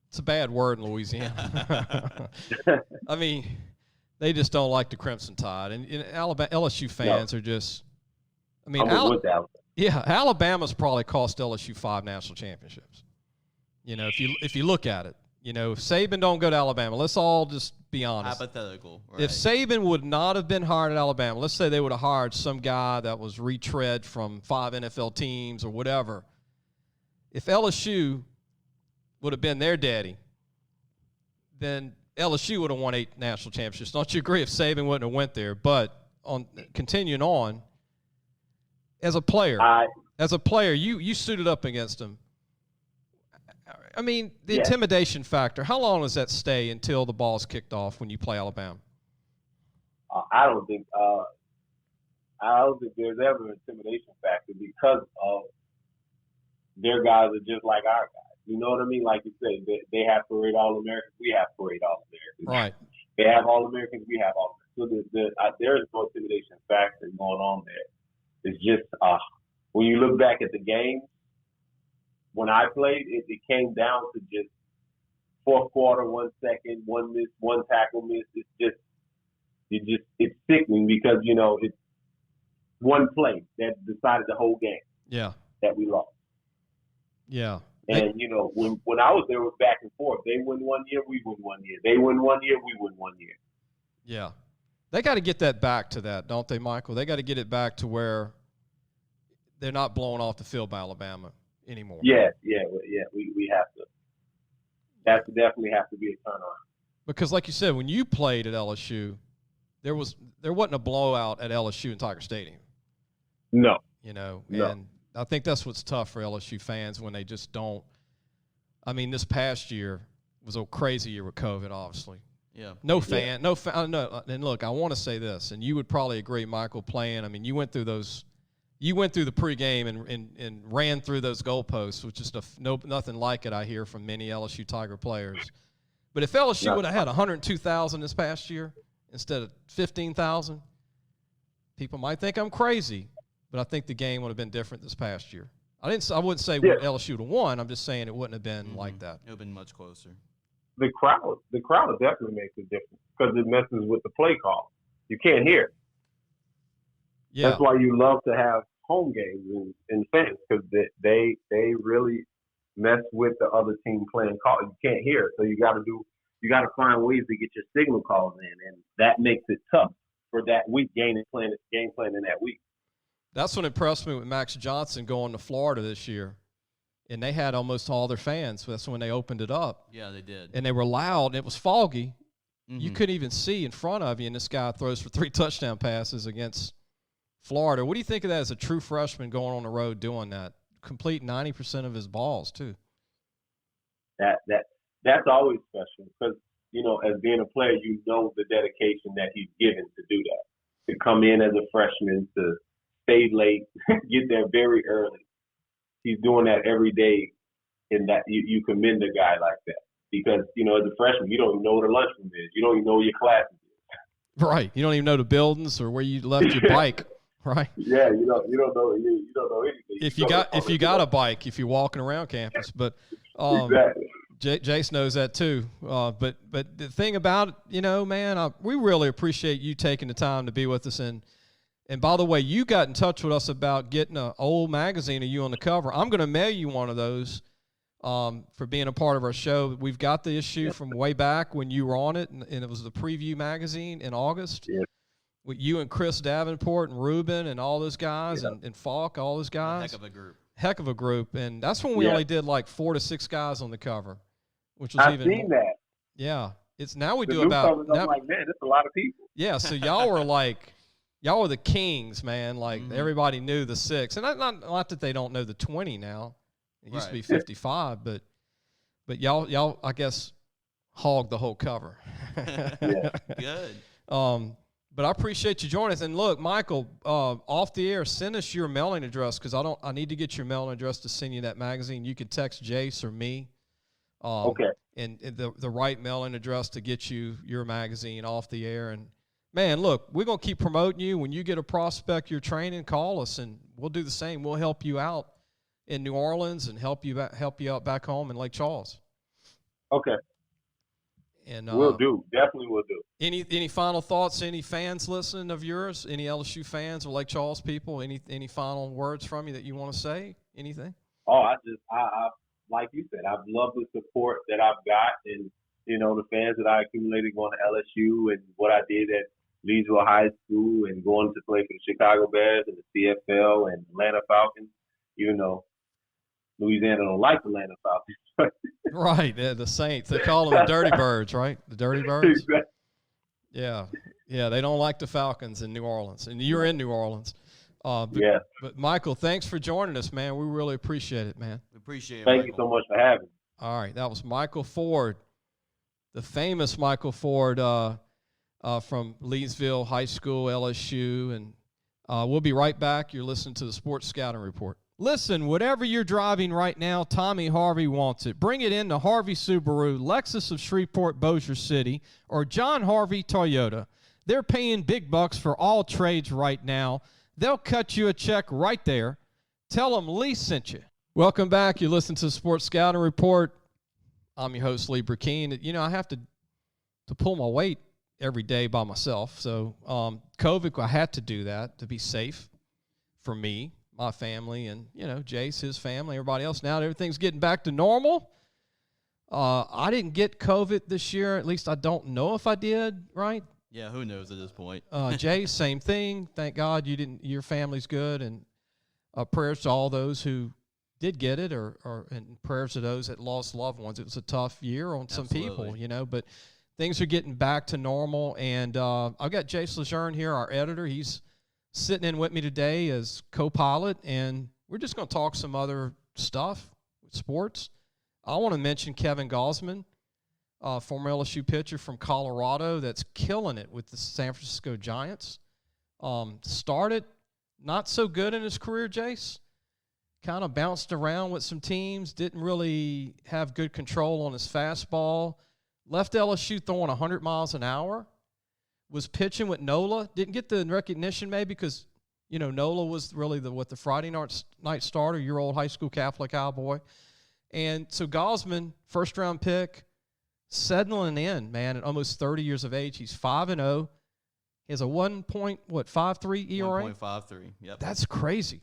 It's a bad word in Louisiana. I mean, they just don't like the Crimson Tide. And Alabama, LSU fans are just – I mean, Alabama's probably cost LSU 5 national championships. If you look at it. If Saban don't go to Alabama, let's all just be honest. Hypothetical. Right. If Saban would not have been hired at Alabama, let's say they would have hired some guy that was retread from 5 NFL teams or whatever. If LSU would have been their daddy, then LSU would have won 8 national championships. Don't you agree if Saban wouldn't have went there? But continuing on, as a player, you suited up against him. I mean, the intimidation factor, how long does that stay until the ball's kicked off when you play Alabama? I don't think there's ever an intimidation factor, because of their guys are just like our guys. You know what I mean? Like you say, they have parade All-Americans, we have parade All-Americans. Right. They have All-Americans, we have All-Americans. So there is no intimidation factor going on there. It's just when you look back at the game, when I played, it came down to just fourth quarter, 1 second, one miss, one tackle miss. It's sickening, because it's one play that decided the whole game. Yeah. That we lost. Yeah. And when I was there, it was back and forth. They win 1 year, we win 1 year. They win 1 year, we win 1 year. Yeah. They got to get that back to that, don't they, Michael? They got to get it back to where they're not blown off the field by Alabama anymore. We have to. That definitely has to be a turn on. Because, like you said, when you played at LSU, there wasn't a blowout at LSU in Tiger Stadium. No. And I think that's what's tough for LSU fans when they just don't. I mean, this past year was a crazy year with COVID, obviously. Yeah. No. And look, I want to say this, and you would probably agree, Michael, playing. I mean, you went through the pregame and ran through those goalposts, which is nothing like it, I hear from many LSU Tiger players. But if LSU would have had 102,000 this past year instead of 15,000, people might think I'm crazy, but I think the game would have been different this past year. I wouldn't say LSU would have won. I'm just saying it wouldn't have been like that. It would have been much closer. The crowd definitely makes a difference, because it messes with the play call. You can't hear it. Yeah. That's why you love to have home games and fans, because they really mess with the other team playing call. You can't hear it, so you got to find ways to get your signal calls in, and that makes it tough for that week game plan in that week. That's what impressed me with Max Johnson going to Florida this year, and they had almost all their fans. That's when they opened it up. Yeah, they did, and they were loud. And it was foggy. Mm-hmm. You couldn't even see in front of you, and this guy throws for 3 touchdown passes against Florida. What do you think of that as a true freshman going on the road doing that? Complete 90% of his balls, too. That's always special, because, as being a player, the dedication that he's given to do that. To come in as a freshman, to stay late, get there very early. He's doing that every day, and that you commend a guy like that. Because, as a freshman, you don't even know what a lunchroom is. You don't even know where your class is. Right. You don't even know the buildings or where you left your bike. Right. Yeah, you don't know anything. If you got a bike, if you're walking around campus, but exactly. Jace knows that too. But the thing about it, man, we really appreciate you taking the time to be with us. And by the way, you got in touch with us about getting an old magazine of you on the cover. I'm going to mail you one of those for being a part of our show. We've got the issue from way back when you were on it, and it was the Preview magazine in August. Yeah. with you and Chris Davenport and Ruben and all those guys and Falk, all those guys. Heck of a group. And that's when we only did like 4 to 6 guys on the cover, which was I've seen that. Yeah. It's now we the do about. I'm like, man, that's a lot of people. Yeah. So y'all were the kings, man. Like everybody knew the 6. And not that they don't know the 20 now. It used to be 55, but y'all, I guess, hogged the whole cover. Good. But I appreciate you joining us. And look, Michael, off the air, send us your mailing address because I need to get your mailing address to send you that magazine. You can text Jace or me. Okay. And the right mailing address to get you your magazine off the air. And man, look, we're gonna keep promoting you. When you get a prospect you're training, call us and we'll do the same. We'll help you out in New Orleans and help you out back home in Lake Charles. Okay. And definitely will do. Any final thoughts? Any fans listening of yours? Any LSU fans or Lake Charles people? Any final words from you that you want to say? Anything? Oh, I like you said, I've loved the support that I've got, and the fans that I accumulated going to LSU, and what I did at Leesville High School, and going to play for the Chicago Bears and the CFL and Atlanta Falcons. Even though Louisiana don't like Atlanta Falcons. Right, the Saints. They call them the Dirty Birds, right? The Dirty Birds. Exactly. Yeah, they don't like the Falcons in New Orleans, and you're in New Orleans. But Michael, thanks for joining us, man. We really appreciate it, man. We appreciate it. Thank you so much for having me. All right, that was Michael Ford, the famous Michael Ford from Leesville High School, LSU, and we'll be right back. You're listening to the Sports Scouting Report. Listen, whatever you're driving right now, Tommy Harvey wants it. Bring it in to Harvey Subaru, Lexus of Shreveport, Bossier City, or John Harvey Toyota. They're paying big bucks for all trades right now. They'll cut you a check right there. Tell them Lee sent you. Welcome back. You listen to the Sports Scouting Report. I'm your host, Lee Brecheen. I have to pull my weight every day by myself. So COVID, I had to do that to be safe for me, my family, and, Jace, his family, everybody else. Now that everything's getting back to normal. I didn't get COVID this year. At least I don't know if I did, right? Yeah, who knows at this point? Jace, same thing. Thank God you didn't. Your family's good, and prayers to all those who did get it, and prayers to those that lost loved ones. It was a tough year on some people, but things are getting back to normal. And I've got Jace LeJeune here, our editor. He's sitting in with me today as co-pilot, and we're just going to talk some other stuff, sports. I want to mention Kevin Gausman, former LSU pitcher from Colorado that's killing it with the San Francisco Giants. Started not so good in his career, Jace. Kind of bounced around with some teams, didn't really have good control on his fastball. Left LSU throwing 100 miles an hour. Was pitching with Nola. Didn't get the recognition maybe because, Nola was really the Friday night starter, your old high school Catholic Cowboy. And so Gausman, first-round pick, settling in, man, at almost 30 years of age. He's 5-0. He has a 1.53 ERA? 1.53, yep. That's crazy.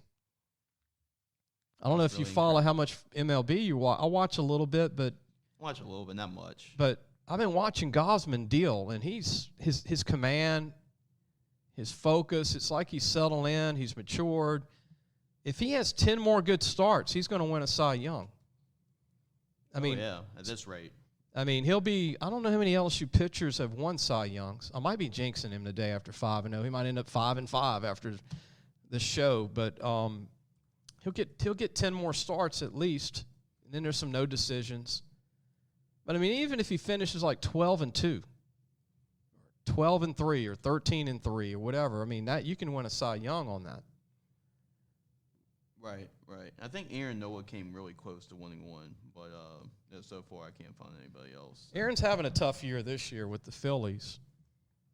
I don't know if you follow how much MLB you watch. I watch a little bit, but watch a little bit, not much. But I've been watching Gausman deal, and he's his command, his focus. It's like he's settled in. He's matured. If he has 10 more good starts, he's going to win a Cy Young. I mean, yeah, at this rate. I mean, he'll be. I don't know how many LSU pitchers have won Cy Youngs. I might be jinxing him today after 5-0. He might end up 5-5 after the show, but he'll get 10 more starts at least, and then there's some no decisions. But I mean, even if he finishes like 12-2, 12-3, or 13-3, or whatever, I mean that you can win a Cy Young on that. Right. I think Aaron Noah came really close to winning one, but so far I can't find anybody else. Aaron's having a tough year this year with the Phillies,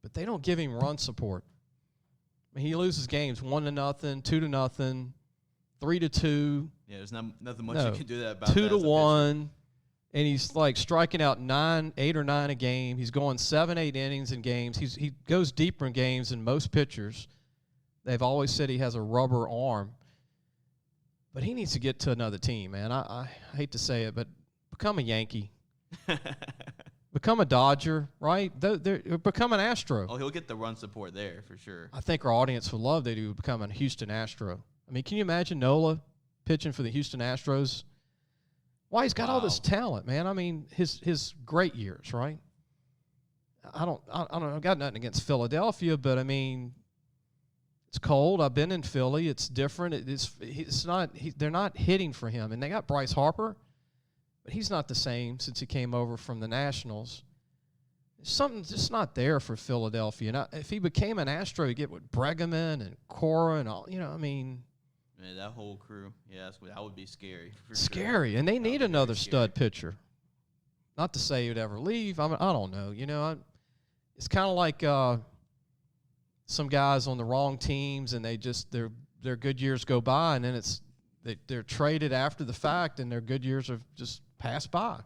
but they don't give him run support. I mean, he loses games 1-0, 2-0, 3-2. Yeah, there's nothing much you can do that about. 2-1. And he's like striking out 8 or 9 a game. He's going 7-8 innings in games. He goes deeper in games than most pitchers. They've always said he has a rubber arm. But he needs to get to another team, man. I hate to say it, but become a Yankee. become a Dodger, right? Become an Astro. Oh, he'll get the run support there for sure. I think our audience would love that he would become a Houston Astro. I mean, can you imagine Nola pitching for the Houston Astros? Why, he's got all this talent, man. I mean, his great years, right? I don't know. I've got nothing against Philadelphia, but I mean, it's cold. I've been in Philly. It's different. They're not hitting for him, and they got Bryce Harper. But he's not the same since he came over from the Nationals. Something's just not there for Philadelphia. And if he became an Astro, he'd get with Bregman and Cora and all. I mean. Man, that whole crew, that would be scary. Scary. Sure. And they need another stud pitcher. Not to say he'd ever leave. I don't know. It's kind of like some guys on the wrong teams, and their good years go by, and then they're traded after the fact, and their good years have just passed by.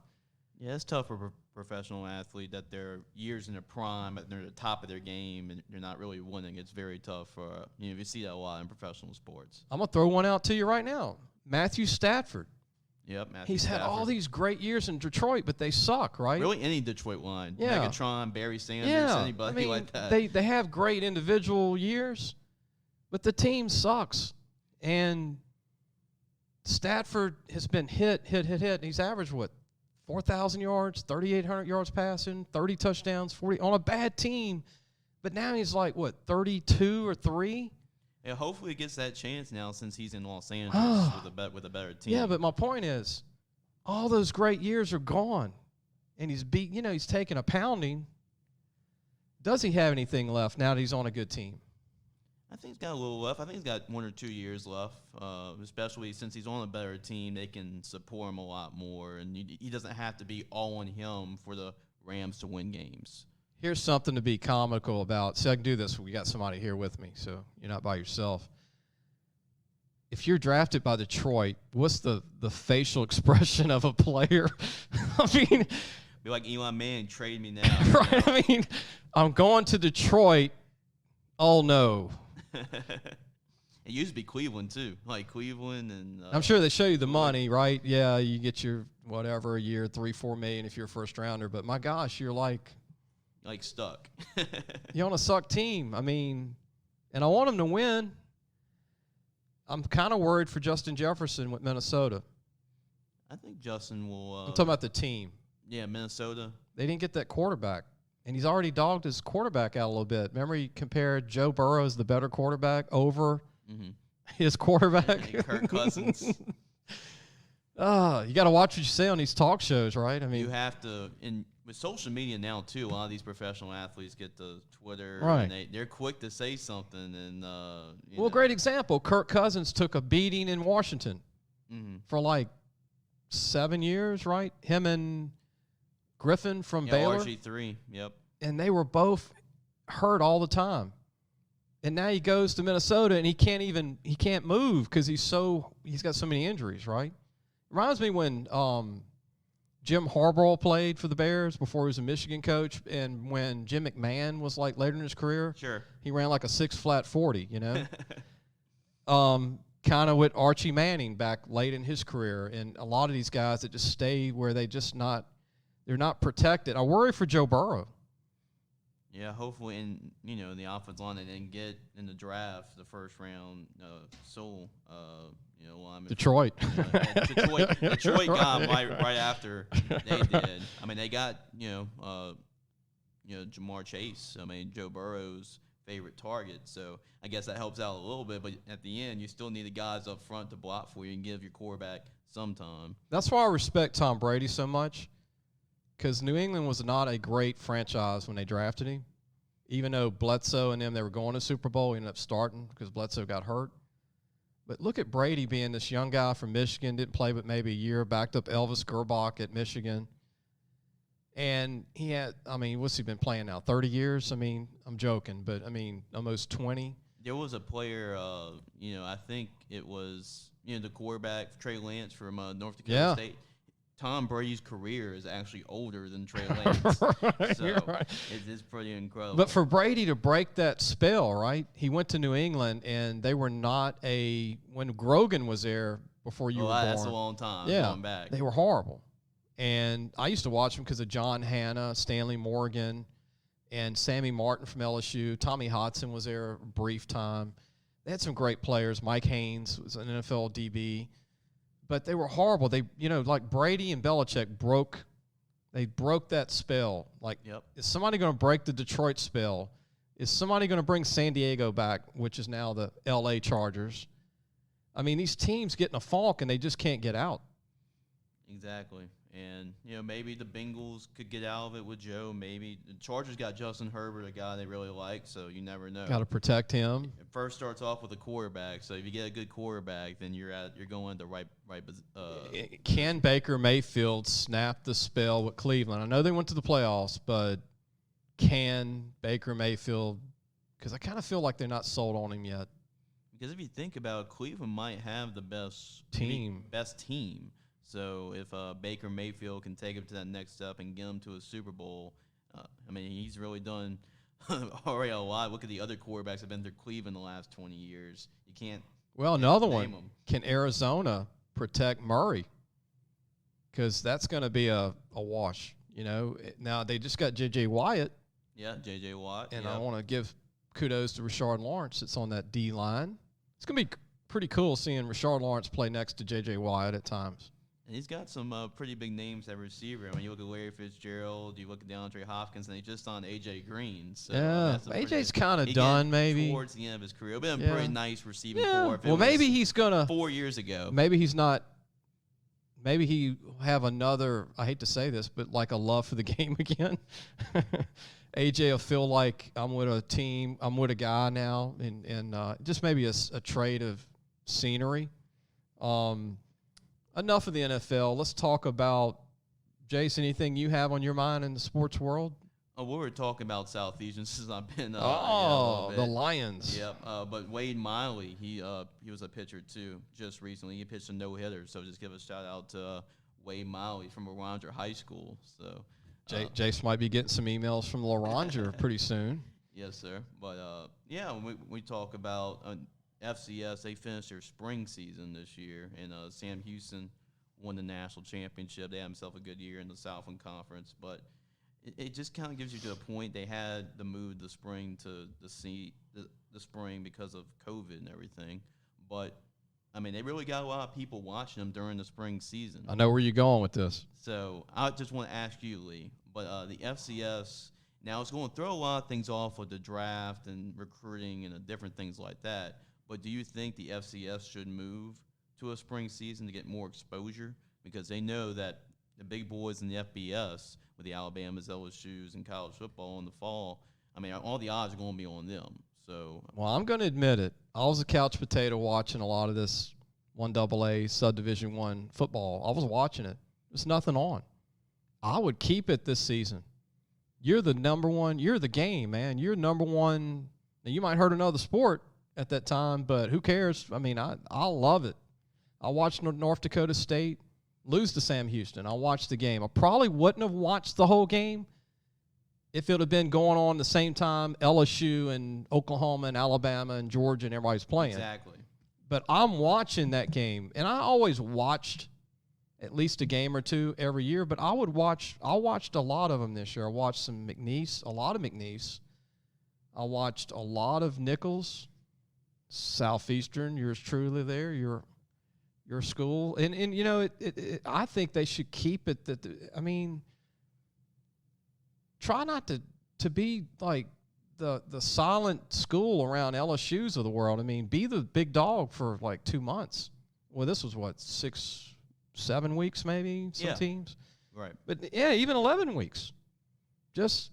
Yeah, it's tough for a professional athlete that their years in their prime, they're at the top of their game, and they're not really winning. It's very tough for you see that a lot in professional sports. I'm gonna throw one out to you right now, Matthew Stafford. Yep, Matthew He's Stafford. had all these great years in Detroit, but they suck, right? Really, any Detroit line, yeah. Megatron, Barry Sanders, anybody like that. They have great individual years, but the team sucks, and Stafford has been hit, and he's averaged, 4,000 yards, 3,800 yards passing, 30 touchdowns, 40 on a bad team. But now he's like, 32 or 3? Yeah, hopefully he gets that chance now since he's in Los Angeles with a better team. Yeah, but my point is, all those great years are gone, and he's taking a pounding. Does he have anything left now that he's on a good team? I think he's got a little left. I think he's got 1 or 2 years left, especially since he's on a better team. They can support him a lot more, and he doesn't have to be all on him for the Rams to win games. Here's something to be comical about. See, I can do this. We got somebody here with me, so you're not by yourself. If you're drafted by Detroit, what's the facial expression of a player? I mean, be like Eli Manning, trade me now. Right? I mean, I'm going to Detroit. Oh no. It used to be Cleveland too, like Cleveland and. I'm sure they show you the money, right? Yeah, you get your whatever a year, $3-4 million if you're a first rounder. But my gosh, you're like stuck. You're on a suck team. I mean, and I want them to win. I'm kind of worried for Justin Jefferson with Minnesota. I think Justin will. I'm talking about the team. Yeah, Minnesota. They didn't get that quarterback. And he's already dogged his quarterback out a little bit. Remember, he compared Joe Burrow as the better quarterback over his quarterback? And Kirk Cousins. You got to watch what you say on these talk shows, right? I mean, you have to. And with social media now, too, a lot of these professional athletes get to Twitter. Right. And they're quick to say something. And great example. Kirk Cousins took a beating in Washington for like 7 years, right? Him and Griffin from Baylor. RG3, yep. And they were both hurt all the time. And now he goes to Minnesota and he can't move because he's got so many injuries, right? Reminds me when Jim Harbaugh played for the Bears before he was a Michigan coach, and when Jim McMahon was like later in his career. Sure. He ran like a 6-flat 40, kind of with Archie Manning back late in his career, and a lot of these guys that just stay where they're not protected. I worry for Joe Burrow. Yeah, hopefully in the offensive line they didn't get in the draft the first round. Detroit. Detroit got him right after they did. I mean, they got Jamar Chase. I mean, Joe Burrow's favorite target. So I guess that helps out a little bit. But at the end, you still need the guys up front to block for you and give your quarterback some time. That's why I respect Tom Brady so much. Because New England was not a great franchise when they drafted him. Even though Bledsoe and them, they were going to Super Bowl, he ended up starting because Bledsoe got hurt. But look at Brady being this young guy from Michigan, didn't play but maybe a year, backed up Elvis Gerbach at Michigan. And he had, what's he been playing now, 30 years? I mean, I'm joking, but, almost 20. There was a player, I think it was, the quarterback, Trey Lance from North Dakota State. Tom Brady's career is actually older than Trey Lance. Right, so right. It's pretty incredible. But for Brady to break that spell, right, he went to New England, and they were not when Grogan was there before you were born. That's a long time going back. They were horrible. And I used to watch them because of John Hanna, Stanley Morgan, and Sammy Martin from LSU. Tommy Hodson was there a brief time. They had some great players. Mike Haynes was an NFL DB. But they were horrible. They, like Brady and Belichick broke that spell. Like, Is somebody going to break the Detroit spell? Is somebody going to bring San Diego back, which is now the LA Chargers? I mean, these teams get in a funk and they just can't get out. Exactly. And, maybe the Bengals could get out of it with Joe. Maybe the Chargers got Justin Herbert, a guy they really like, so you never know. Got to protect him. It first starts off with a quarterback. So if you get a good quarterback, then you're going the right. Can Baker Mayfield snap the spell with Cleveland? I know they went to the playoffs, but can Baker Mayfield? Because I kind of feel like they're not sold on him yet. Because if you think about it, Cleveland might have the best team. So if Baker Mayfield can take him to that next step and get him to a Super Bowl, he's really done already a lot. Look at the other quarterbacks that have been through Cleveland the last 20 years. You can't. Well, another one. Can Arizona protect Murray? Because that's going to be a wash. Now they just got J.J. Watt. Yeah, J.J. Watt. And I want to give kudos to Rashard Lawrence that's on that D line. It's going to be pretty cool seeing Rashard Lawrence play next to J.J. Watt at times. And he's got some pretty big names at receiver. You look at Larry Fitzgerald, you look at DeAndre Hopkins, and they just on A.J. Green. So A.J.'s kind of done maybe. Towards the end of his career. It'll be a pretty nice receiving core. Well, maybe he's going to. 4 years ago. Maybe he's not. Maybe he have another, I hate to say this, but like a love for the game again. A.J. will feel like I'm with a team, I'm with a guy now, and just maybe a trade of scenery. Enough of the NFL. Let's talk about, Jace, anything you have on your mind in the sports world? We were talking about Southeastern since I've been. The Lions. Yep. But Wade Miley, he was a pitcher too. Just recently, he pitched a no-hitter. So just give a shout out to Wade Miley from LaRondre High School. So Jace might be getting some emails from LaRondre pretty soon. Yes, sir. But when we talk about FCS, they finished their spring season this year, and Sam Houston won the national championship. They had himself a good year in the Southland Conference, but it just kind of gives you to a point. They had to move the spring to the spring because of COVID and everything, but they really got a lot of people watching them during the spring season. I know where you're going with this. So I just want to ask you, Lee, but the FCS now it's going to throw a lot of things off with the draft and recruiting and different things like that. But do you think the FCS should move to a spring season to get more exposure? Because they know that the big boys in the FBS, with the Alabamas, LSUs, and college football in the fall, all the odds are going to be on them. So, well, I'm going to admit it. I was a couch potato watching a lot of this 1AA Subdivision 1 football. I was watching it. There's nothing on. I would keep it this season. You're the number one. You're the game, man. You're number one. Now, you might hurt another sport at that time, but who cares? I love it. I watched North Dakota State lose to Sam Houston. I watched the game. I probably wouldn't have watched the whole game if it would have been going on the same time LSU and Oklahoma and Alabama and Georgia and everybody's playing. Exactly. But I'm watching that game, and I always watched at least a game or two every year, but I watched a lot of them this year. I watched a lot of McNeese. I watched a lot of Nichols. Southeastern, yours truly there, your school, and I think they should keep it. Try not to be like the silent school around LSU's of the world. Be the big dog for like 2 months. Well, this was what 6-7 weeks maybe some teams, right? But even 11 weeks. Just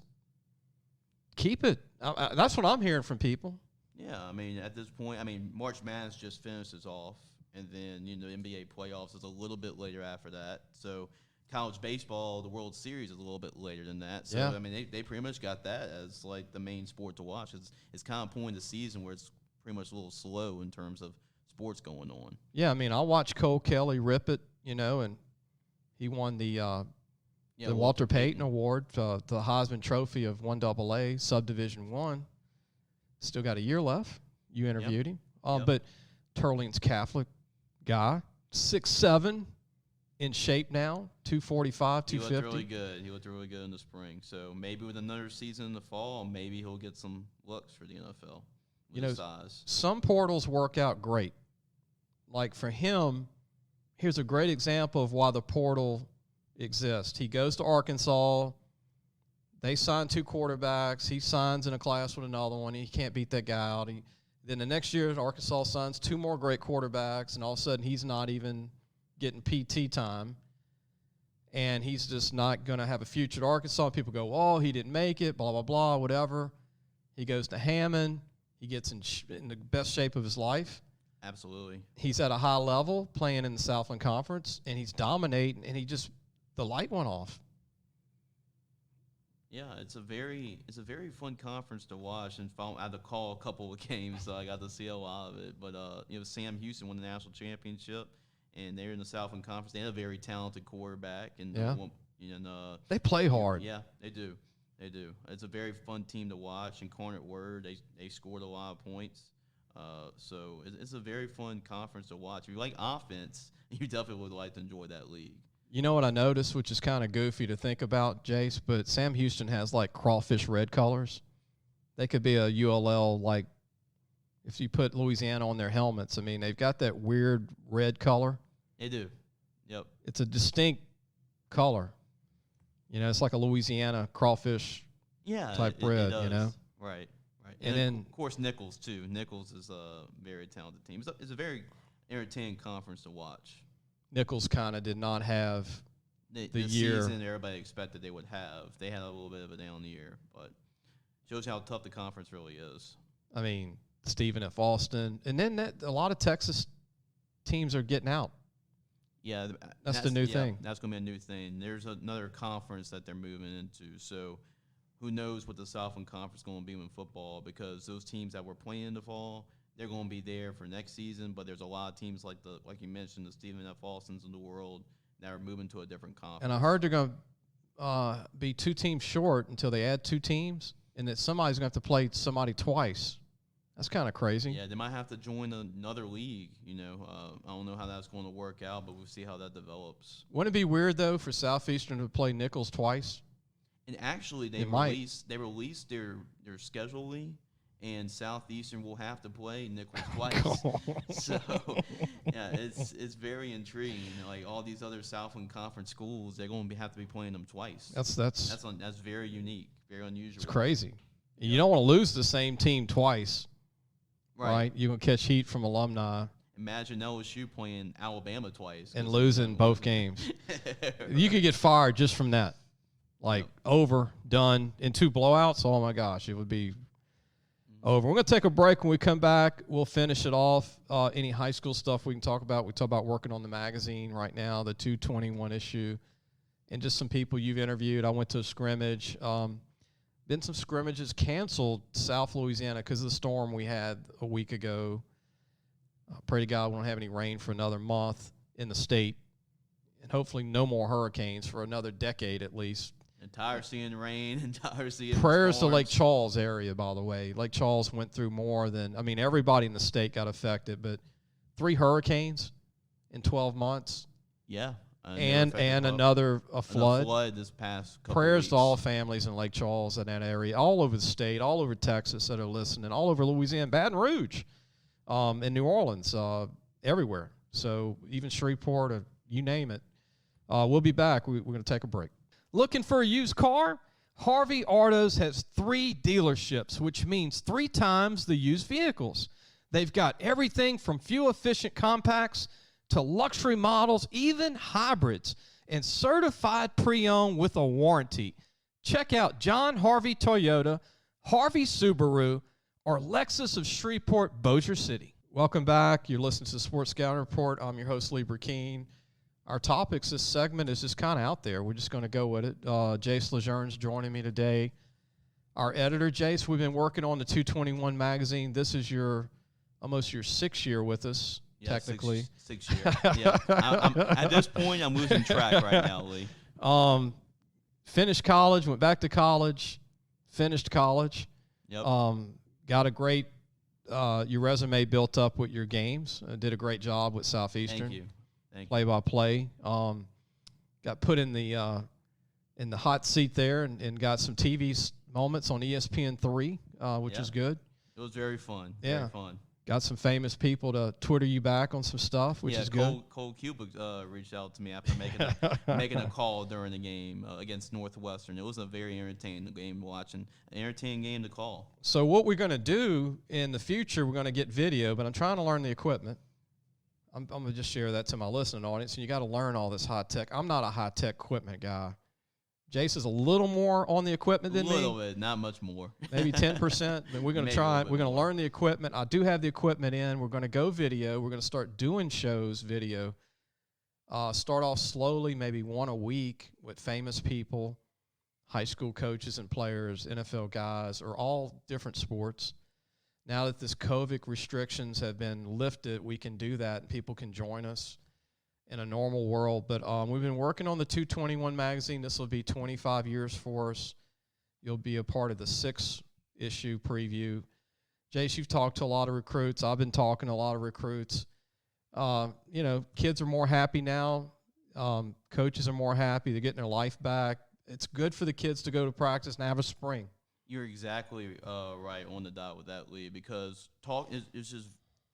keep it. That's what I'm hearing from people. Yeah, at this point, March Madness just finishes off, and then, NBA playoffs is a little bit later after that. So college baseball, the World Series is a little bit later than that. So, they pretty much got that as, like, the main sport to watch. It's kind of point in the season where it's pretty much a little slow in terms of sports going on. Yeah, I watched Cole Kelly rip it, and he won the Walter Payton Award, the Heisman Trophy of 1AA Subdivision 1. Still got a year left. You interviewed him. But Turling's Catholic guy, 6'7", in shape now, 245, 250. He looked really good. He looked really good in the spring. So maybe with another season in the fall, maybe he'll get some looks for the NFL with his size. Some portals work out great. Like for him, here's a great example of why the portal exists. He goes to Arkansas. They sign 2 quarterbacks. He signs in a class with another one. He can't beat that guy out. Then the next year, Arkansas signs 2 more great quarterbacks, and all of a sudden he's not even getting PT time, and he's just not going to have a future at Arkansas. People go, oh, he didn't make it, blah, blah, blah, whatever. He goes to Hammond. He gets in the best shape of his life. Absolutely. He's at a high level playing in the Southland Conference, and he's dominating, and the light went off. Yeah, it's a very fun conference to watch, and I had to call a couple of games, so I got to see a lot of it. But Sam Houston won the national championship, and they're in the Southland Conference. They have a very talented quarterback, and they play hard. Yeah, they do. They do. It's a very fun team to watch. And Cornet Word, they scored a lot of points. So it's a very fun conference to watch. If you like offense, you definitely would like to enjoy that league. You know what I noticed, which is kind of goofy to think about, Jace, but Sam Houston has like crawfish red colors. They could be a ULL, like if you put Louisiana on their helmets. I mean, they've got that weird red color. They do. Yep. It's a distinct color. It's like a Louisiana crawfish type red, Right. And then, of course, Nichols, too. Nichols is a very talented team. It's a very entertaining conference to watch. Nichols kind of did not have the year season everybody expected they would have. They had a little bit of a down year, but shows how tough the conference really is. I mean, Stephen F. Austin. And then a lot of Texas teams are getting out. Yeah. That's the new thing. That's going to be a new thing. There's another conference that they're moving into, so who knows what the Southland Conference is going to be in football, because those teams that were playing in the fall, they're going to be there for next season, but there's a lot of teams like you mentioned, the Stephen F. Austins in the world that are moving to a different conference. And I heard they're going to be 2 teams short until they add 2 teams, and that somebody's going to have to play somebody twice. That's kind of crazy. Yeah, they might have to join another league. I don't know how that's going to work out, but we'll see how that develops. Wouldn't it be weird though for Southeastern to play Nichols twice? And actually, they released their scheduling. And Southeastern will have to play Nichols twice. So, yeah, it's very intriguing. Like all these other Southland Conference schools, they're going to have to be playing them twice. That's very unique, very unusual. It's crazy. Yeah. You don't want to lose the same team twice, right? You're going to catch heat from alumni. Imagine LSU playing Alabama twice. And losing both games. You could get fired just from that. Over, done, in 2 blowouts. Oh, my gosh, it would be over. We're going to take a break. When we come back, we'll finish it off. Any high school stuff we can talk about. We talk about working on the magazine right now, the 221 issue, and just some people you've interviewed. I went to a scrimmage. Been some scrimmages canceled South Louisiana because of the storm we had a week ago. Pray to God we don't have any rain for another month in the state, and hopefully no more hurricanes for another decade at least. Entire seeing rain, entire seeing prayers storms. to Lake Charles area, by the way. Lake Charles went through more than, everybody in the state got affected, but 3 hurricanes in 12 months. Yeah. And another flood. A flood this past couple Prayers weeks. to all families in Lake Charles in that area, all over the state, all over Texas that are listening, all over Louisiana, Baton Rouge, in New Orleans, everywhere. So even Shreveport, you name it. We'll be back. We're going to take a break. Looking for a used car? Harvey Autos has 3 dealerships, which means 3 times the used vehicles. They've got everything from fuel-efficient compacts to luxury models, even hybrids, and certified pre-owned with a warranty. Check out John Harvey Toyota, Harvey Subaru, or Lexus of Shreveport, Bossier City. Welcome back. You're listening to the Sports Scouting Report. I'm your host, Brecheen. Our topics, this segment is just kind of out there. We're just going to go with it. Jace LeJeune's joining me today. Our editor, Jace, we've been working on the 221 magazine. This is almost your 6th year with us, technically. Six years. Yeah. At this point, I'm losing track right now, Lee. Finished college, went back to college, finished college. Yep. Got a great your resume built up with your games. Did a great job with Southeastern. Thank you. play-by-play. Got put in the hot seat there and got some TV moments on ESPN3, which is good. It was very fun. Yeah. Very fun. Got some famous people to Twitter you back on some stuff, which is good. Cole Cubic reached out to me after making a call during the game against Northwestern. It was a very entertaining game to watch and an entertaining game to call. So what we're going to do in the future, we're going to get video, but I'm trying to learn the equipment. I'm going to just share that to my listening audience, and you got to learn all this high tech. I'm not a high tech equipment guy. Jace is a little more on the equipment than me. A little bit, not much more. Maybe 10%. Then we're going to try it. We're going to learn the equipment. I do have the equipment in. We're going to go video. We're going to start doing shows video. Start off slowly, maybe one a week with famous people, high school coaches and players, NFL guys, or all different sports. Now that this COVID restrictions have been lifted, we can do that and people can join us in a normal world. But we've been working on the 221 magazine. This will be 25 years for us. You'll be a part of the 6-issue preview. Jace, you've talked to a lot of recruits. I've been talking to a lot of recruits. Kids are more happy now. Coaches are more happy. They're getting their life back. It's good for the kids to go to practice and have a spring. You're exactly right on the dot with that, Lee, because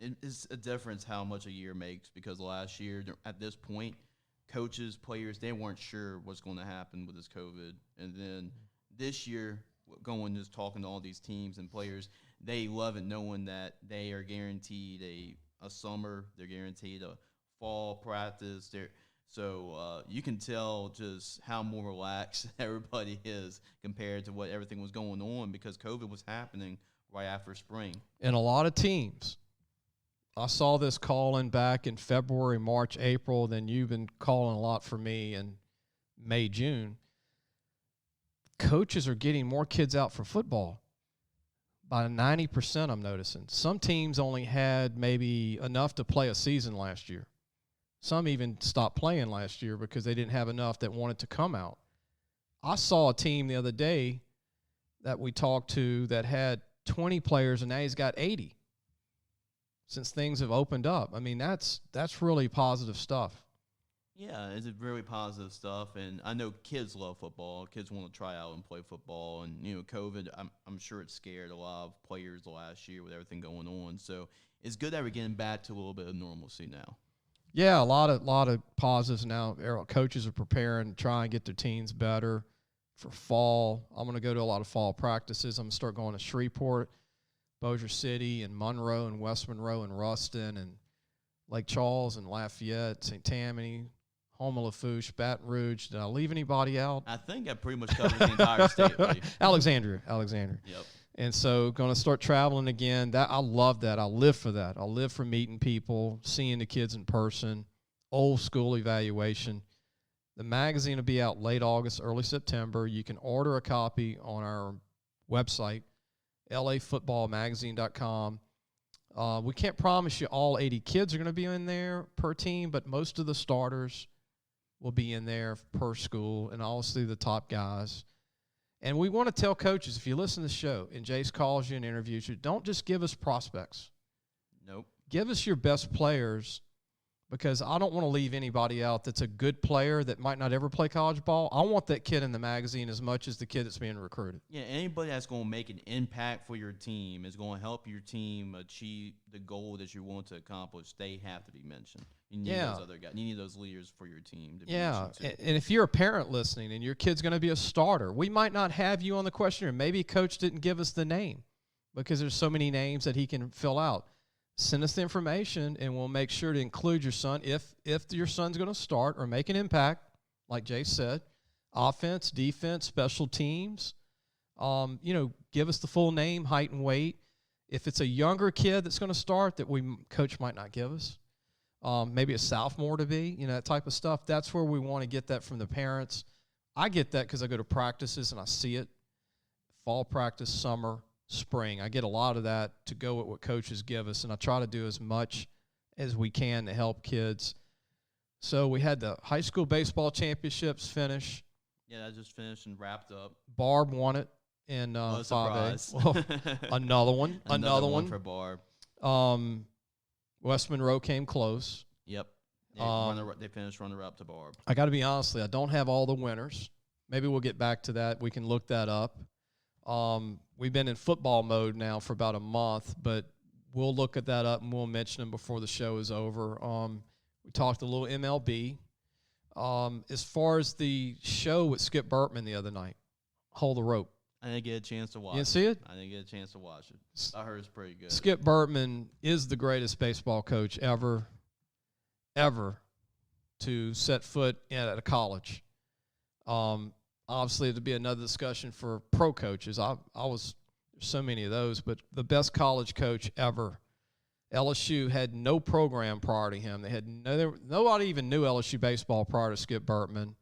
it's a difference how much a year makes, because last year at this point, coaches, players, they weren't sure what's going to happen with this COVID. And then this year, just talking to all these teams and players, they love it knowing that they are guaranteed a summer, they're guaranteed a fall practice. So you can tell just how more relaxed everybody is compared to what everything was going on, because COVID was happening right after spring. And a lot of teams. I saw this calling back in February, March, April. Then you've been calling a lot for me in May, June. Coaches are getting more kids out for football. By 90%, I'm noticing. Some teams only had maybe enough to play a season last year. Some even stopped playing last year because they didn't have enough that wanted to come out. I saw a team the other day that we talked to that had 20 players, and now he's got 80. Since things have opened up. I mean, that's really positive stuff. Yeah, it's really positive stuff, and I know kids love football. Kids want to try out and play football, and COVID, I'm sure it scared a lot of players last year with everything going on. So it's good that we're getting back to a little bit of normalcy now. Yeah, a lot of positives now. Coaches are preparing to try and get their teams better for fall. I'm going to go to a lot of fall practices. I'm going to start going to Shreveport, Bossier City, and Monroe, and West Monroe, and Ruston, and Lake Charles, and Lafayette, St. Tammany, Houma, Lafourche, Baton Rouge. Did I leave anybody out? I think I pretty much covered the entire state. Alexandria. Yep. And so going to start traveling again. I love that. I live for that. I live for meeting people, seeing the kids in person, old school evaluation. The magazine will be out late August, early September. You can order a copy on our website, LAFootballmagazine.com. We can't promise you all 80 kids are going to be in there per team, but most of the starters will be in there per school, and obviously the top guys. And we want to tell coaches, if you listen to the show and Jace calls you and interviews you, don't just give us prospects. Nope. Give us your best players, because I don't want to leave anybody out that's a good player that might not ever play college ball. I want that kid in the magazine as much as the kid that's being recruited. Yeah, anybody that's going to make an impact for your team, is going to help your team achieve the goal that you want to accomplish, they have to be mentioned. You need those other guys. You need those leaders for your team to be mentioned too. And if you're a parent listening and your kid's going to be a starter, we might not have you on the questionnaire. Maybe coach didn't give us the name because there's so many names that he can fill out. Send us the information, and we'll make sure to include your son if your son's going to start or make an impact, like Jay said, offense, defense, special teams. Give us the full name, height, and weight. If it's a younger kid that's going to start that coach might not give us, maybe a sophomore to be, that type of stuff, that's where we want to get that from the parents. I get that because I go to practices and I see it, fall practice, summer, spring. I get a lot of that to go with what coaches give us, and I try to do as much as we can to help kids. So we had the high school baseball championships finish. Yeah, that just finished and wrapped up. Barb won it in 5A. Well, another one. Another one for Barb. West Monroe came close. Yep. They finished runner-up to Barb. I got to be honest, I don't have all the winners. Maybe we'll get back to that. We can look that up. We've been in football mode now for about a month, but we'll look at that up and we'll mention them before the show is over. We talked a little MLB. As far as the show with Skip Burtman the other night, Hold the Rope. I didn't get a chance to watch it. You didn't see it? I didn't get a chance to watch it. I heard it's pretty good. Skip Burtman is the greatest baseball coach ever to set foot at a college. Obviously, it'd be another discussion for pro coaches. There's so many of those, but the best college coach ever. LSU had no program prior to him. Nobody even knew LSU baseball prior to Skip Burtman.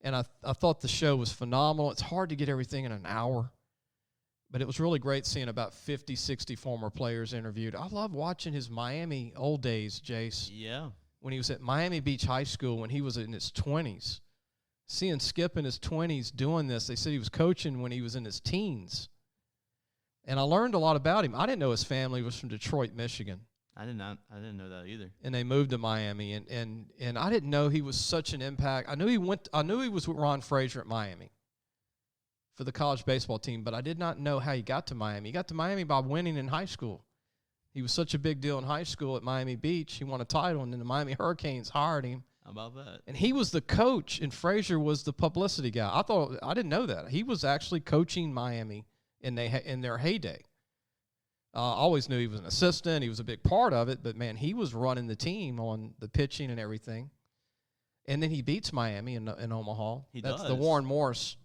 And I thought the show was phenomenal. It's hard to get everything in an hour, but it was really great seeing about 50, 60 former players interviewed. I love watching his Miami old days, Jace. Yeah. When he was at Miami Beach High School when he was in his 20s. Seeing Skip in his 20s doing this, they said he was coaching when he was in his teens. And I learned a lot about him. I didn't know his family was from Detroit, Michigan. I didn't know that either. And they moved to Miami, and I didn't know he was such an impact. I knew he was with Ron Frazier at Miami for the college baseball team, but I did not know how he got to Miami. He got to Miami by winning in high school. He was such a big deal in high school at Miami Beach. He won a title, and then the Miami Hurricanes hired him. How about that? And he was the coach, and Frazier was the publicity guy. I didn't know that. He was actually coaching Miami in their heyday. I always knew he was an assistant. He was a big part of it, but, man, he was running the team on the pitching and everything. And then he beats Miami in Omaha. That's the Warren Morris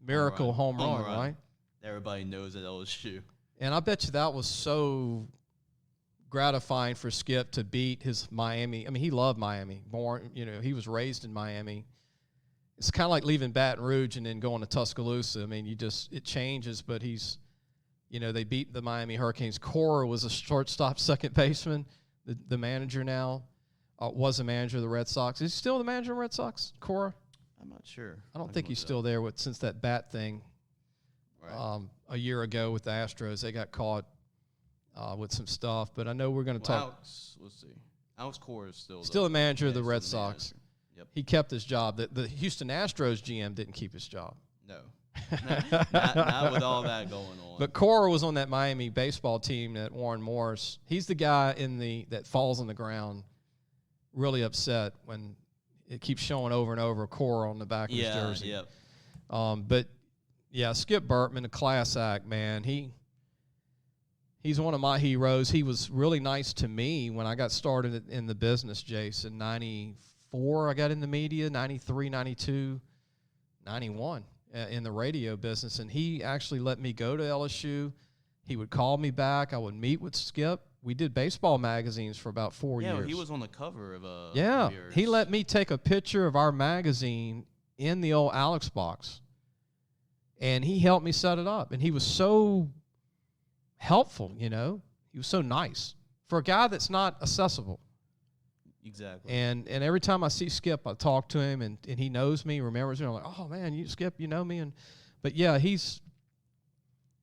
miracle home run, right? Everybody knows at LSU. And I bet you that was so gratifying for Skip to beat his Miami. I mean, he loved Miami. He was raised in Miami. It's kind of like leaving Baton Rouge and then going to Tuscaloosa. I mean, it changes, but they beat the Miami Hurricanes. Cora was a shortstop second baseman, the manager now, was a manager of the Red Sox. Is he still the manager of the Red Sox, Cora? I'm not sure. I don't think he's still there since that bat thing a year ago with the Astros. They got caught with some stuff, but I know we're going to talk. Alex Cora is still the manager of the Red Sox. Yep. He kept his job. The Houston Astros GM didn't keep his job. No. not with all that going on. But Cora was on that Miami baseball team that Warren Morris. He's the guy that falls on the ground really upset when it keeps showing over and over Cora on the back of his jersey. Yep. But yeah, Skip Burtman, a class act, man. He's one of my heroes. He was really nice to me when I got started in the business, Jace. In 94, I got in the media, 93, 92, 91. In the radio business, and he actually let me go to LSU. He would call me back. I would meet with Skip. We did baseball magazines for about 4 years. Yeah, he was on the cover of he let me take a picture of our magazine in the old Alex box, and he helped me set it up. And he was so helpful, He was so nice for a guy that's not accessible. Exactly. And every time I see Skip, I talk to him, and he knows me, remembers me. I'm like, oh man, Skip, you know me. But yeah, he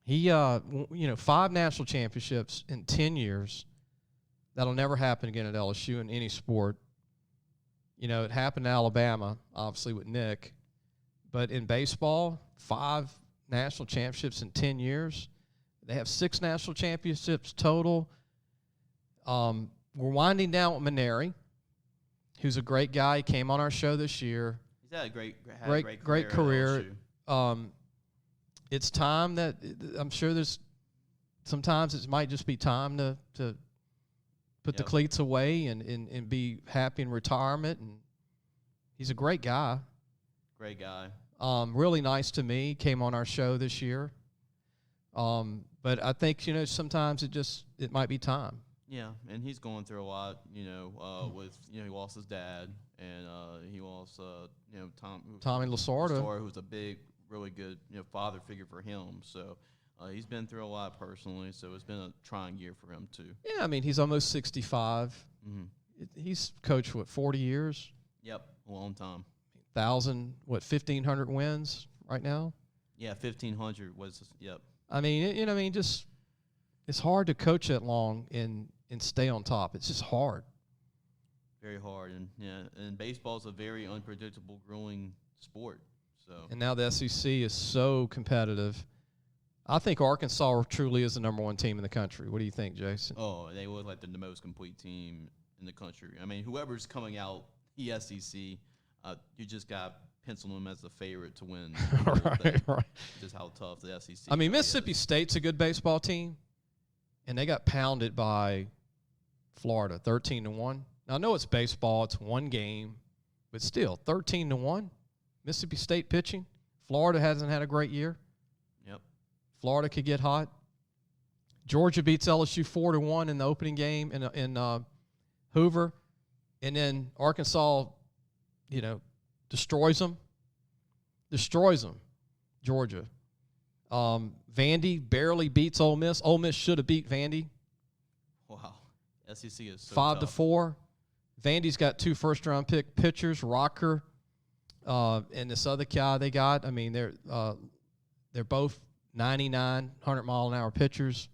5 national championships in 10 years. That'll never happen again at LSU in any sport. It happened in Alabama, obviously with Nick, but in baseball, 5 national championships in 10 years. They have 6 national championships total. We're winding down with Maneri, who's a great guy. He came on our show this year. He's had a great career. It's time that I'm sure sometimes it might just be time to put the cleats away and be happy in retirement. And he's a great guy. Great guy. Really nice to me. Came on our show this year. But I think, sometimes it might be time. Yeah, and he's going through a lot, with, he lost his dad, and he lost, Tommy Lasorda, who's a big, really good, father figure for him. So he's been through a lot personally, so it's been a trying year for him, too. Yeah, I mean, he's almost 65. Mm-hmm. He's coached, 40 years? Yep, a long time. 1,500 wins right now? Yeah, 1,500 was, yep. I mean, it's hard to coach that long and stay on top. It's just hard. Very hard, and baseball is a very unpredictable, grueling sport. So, and now the SEC is so competitive. I think Arkansas truly is the number one team in the country. What do you think, Jason? Oh, they look like they're the most complete team in the country. I mean, whoever's coming out the SEC, you just got pencil them as the favorite to win. Right. Just how tough the SEC. I mean, really Mississippi is. State's a good baseball team, and they got pounded by Florida, 13-1. Now I know it's baseball; it's one game, but still, 13-1. Mississippi State pitching. Florida hasn't had a great year. Yep. Florida could get hot. Georgia beats LSU 4-1 in the opening game in Hoover, and then Arkansas, destroys them. Georgia. Vandy barely beats Ole Miss. Ole Miss should have beat Vandy. Wow. SEC is so 5-4. Vandy's got 2 first-round pick pitchers, Rocker, and this other guy they got. I mean, they're both 99, 100-mile-an-hour pitchers.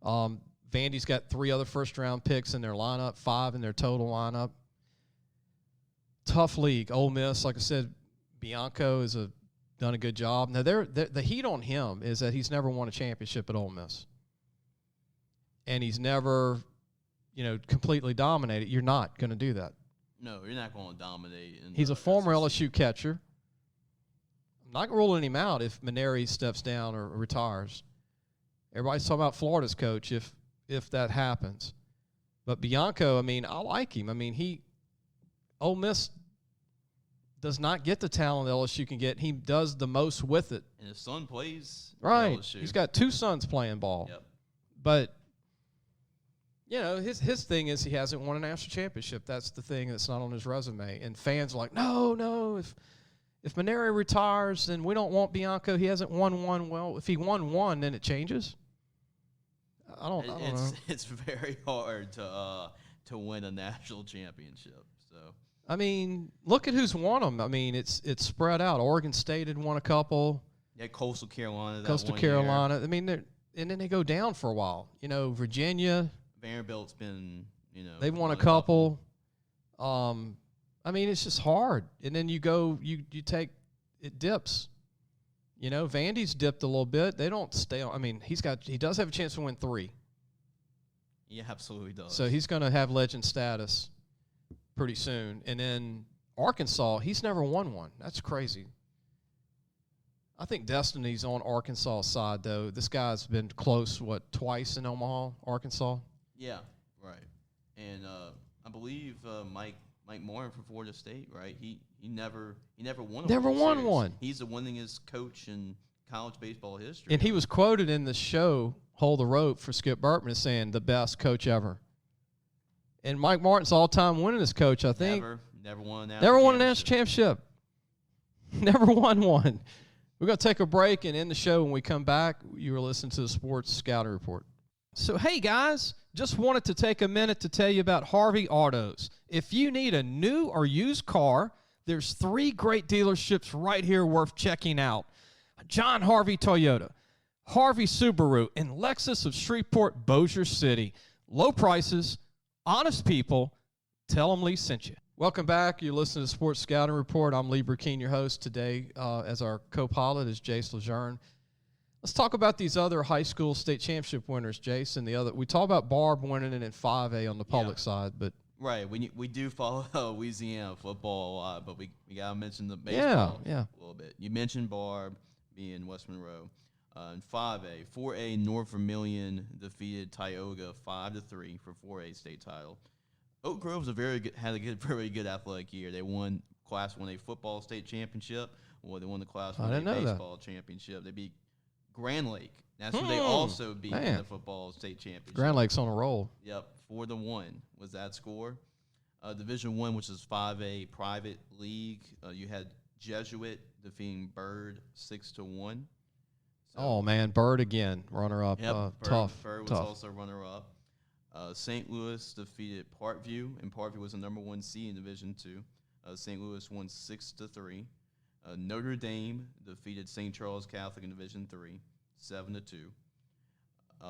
Vandy's got 3 other first-round picks in their lineup, 5 in their total lineup. Tough league. Ole Miss, like I said, Bianco has done a good job. Now, the heat on him is that he's never won a championship at Ole Miss. And he's never, completely dominated. You're not going to do that. No, you're not going to dominate. He's a former LSU catcher. I'm not ruling him out if Maneri steps down or retires. Everybody's talking about Florida's coach if that happens. But Bianco, I mean, I like him. I mean, Ole Miss does not get the talent LSU can get. He does the most with it. And his son plays right. LSU. He's got 2 sons playing ball. Yep. But his thing is he hasn't won a national championship. That's the thing that's not on his resume. And fans are like, no, if Maneri retires, then we don't want Bianco. He hasn't won one. Well, if he won one, then it changes. I don't know. It's very hard to win a national championship. So I mean, look at who's won them. I mean, it's spread out. Oregon State had won a couple. Yeah, Coastal Carolina. Coastal Carolina. I mean, and then they go down for a while. Virginia. Vanderbilt's been, they've won a couple. I mean, it's just hard. And then you take it dips. Vandy's dipped a little bit. They don't stay on. I mean, he does have a chance to win 3. He absolutely does. So he's going to have legend status pretty soon. And then Arkansas, he's never won one. That's crazy. I think Destiny's on Arkansas' side, though. This guy's been close, twice in Omaha, Arkansas? Yeah, right. And I believe Mike Morin from Florida State, right? He never won a Never World won Series. one. He's the winningest coach in college baseball history. And he was quoted in the show, Hold the Rope, for Skip Burtman as saying, the best coach ever. And Mike Martin's all-time winningest coach, I think. Never won a national championship. Never won one. We're going to take a break and end the show. When we come back, you are listening to the Sports Scouting Report. So, hey, guys, just wanted to take a minute to tell you about Harvey Autos. If you need a new or used car, there's 3 great dealerships right here worth checking out. John Harvey Toyota, Harvey Subaru, and Lexus of Shreveport, Bossier City. Low prices, honest people. Tell them Lee sent you. Welcome back. You're listening to Sports Scouting Report. I'm Lee Brecheen, your host today. As our co-pilot is Jace LeJeune. Let's talk about these other high school state championship winners, Jason. We talk about Barb winning it in 5A on the public side, but right, we do follow Louisiana football a lot, but we gotta mention the baseball a little bit. You mentioned Barb being West Monroe. In 5A, 4A North Vermilion defeated Tioga 5-3 for 4A state title. Oak Grove's very good athletic year. They won Class 1A football state championship. Well, they won the Class 1A baseball championship. They beat Grand Lake. That's who they also beat in the football state championship. Grand Lake's on a roll. Yep, 4-1 was that score. Division 1, which is 5A private league, you had Jesuit defeating Bird 6-1. Oh man, Bird again, runner-up. Yep, Tough. Bird was also runner-up. St. Louis defeated Parkview, and Parkview was the number 1 seed in Division 2. St. Louis won 6-3. Notre Dame defeated St. Charles Catholic in Division 3, 7-2.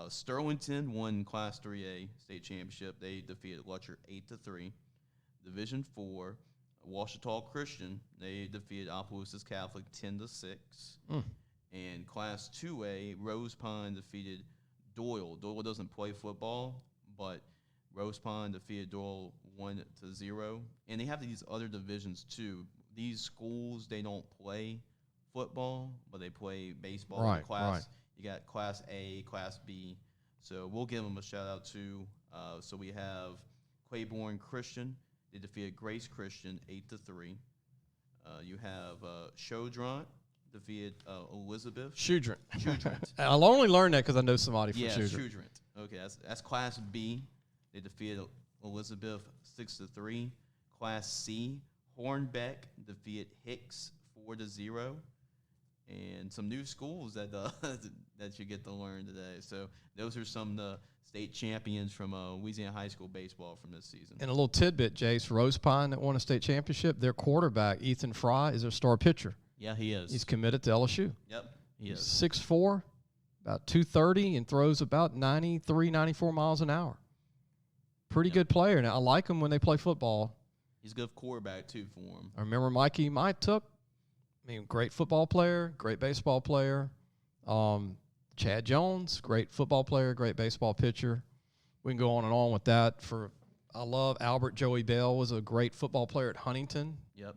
Sterlington won Class 3A state championship. They defeated Lutcher 8-3. Division IV, Ouachita Christian, they defeated Opelousas Catholic 10-6. And Class 2A, Rose Pine defeated Doyle. Doyle doesn't play football, but Rose Pine defeated Doyle 1-0. And they have these other divisions too. These schools, they don't play football, but they play baseball. Right, Right. You got Class A, Class B. So we'll give them a shout out too. So we have Claiborne Christian. They defeated Grace Christian 8-3. You have Chaudron defeated Elizabeth. Chaudron. I'll only learn that because I know somebody from Chaudron. Chaudron. Okay, that's Class B. They defeated Elizabeth 6-3. Class C, Hornbeck defeated Hicks 4-0. And some new schools that that you get to learn today. So those are some of the state champions from Louisiana High School baseball from this season. And a little tidbit, Jace, Rose Pine that won a state championship, their quarterback, Ethan Fry, is their star pitcher. Yeah, he is. He's committed to LSU. Yep, he is. 6'4", about 230, and throws about 93, 94 miles an hour. Pretty good player. Now, I like him when they play football. He's a good quarterback, too, for him. I remember Mikey Mike took. Great football player, great baseball player. Chad Jones, great football player, great baseball pitcher. We can go on and on with that. I love Albert Joey Bell, was a great football player at Huntington. Yep.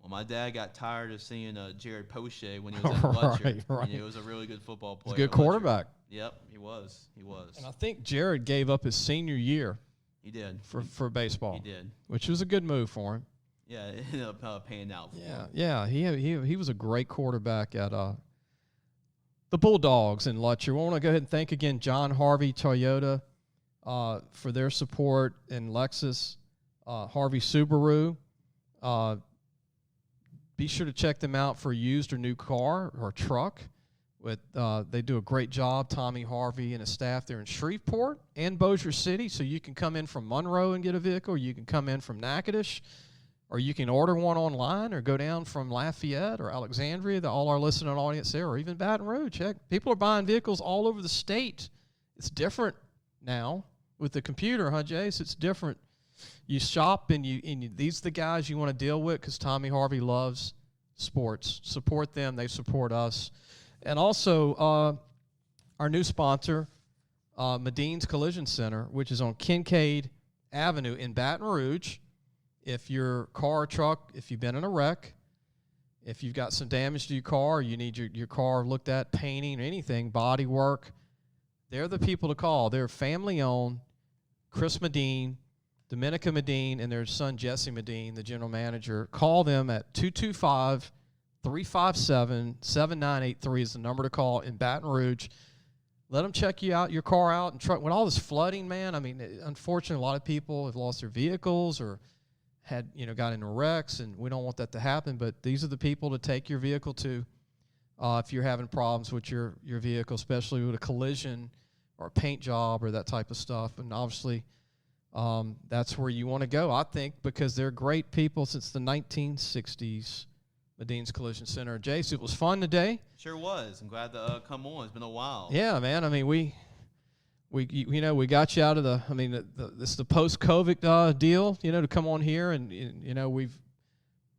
Well, my dad got tired of seeing Jared Poche when he was at Fletcher. Right. He was a really good football player. He's a good quarterback. Yep, he was. And I think Jared gave up his senior year. He did. For baseball. He did. Which was a good move for him. Yeah, it ended up paying out for him. Yeah. He was a great quarterback at the Bulldogs in Letcher. We want to go ahead and thank again John Harvey Toyota for their support, and Lexus, Harvey Subaru. Be sure to check them out for a used or new car or truck. They do a great job, Tommy Harvey and his staff there in Shreveport and Bossier City. So you can come in from Monroe and get a vehicle, or you can come in from Natchitoches, or you can order one online, or go down from Lafayette or Alexandria, all our listening audience there, or even Baton Rouge. Heck, people are buying vehicles all over the state. It's different now with the computer, huh, Jace? It's different. You shop, and these are the guys you want to deal with, because Tommy Harvey loves sports. Support them. They support us. And also our new sponsor, Medine's Collision Center, which is on Kincaid Avenue in Baton Rouge. If your car or truck, if you've been in a wreck, if you've got some damage to your car, you need your car looked at, painting or anything, body work, they're the people to call. They're family-owned. Chris Medine, Dominica Medine, and their son Jesse Medine, the general manager. Call them at 225-357-7983 is the number to call in Baton Rouge. Let them check your car out and truck. With all this flooding, man, unfortunately, a lot of people have lost their vehicles or got into wrecks, and we don't want that to happen. But these are the people to take your vehicle to if you're having problems with your vehicle, especially with a collision or a paint job or that type of stuff. And obviously, that's where you want to go, I think, because they're great people since the 1960s. Medine's Collision Center. Jace, it was fun today. Sure was. I'm glad to come on. It's been a while. Yeah, man. We got you out of this is the post-COVID deal, to come on here, and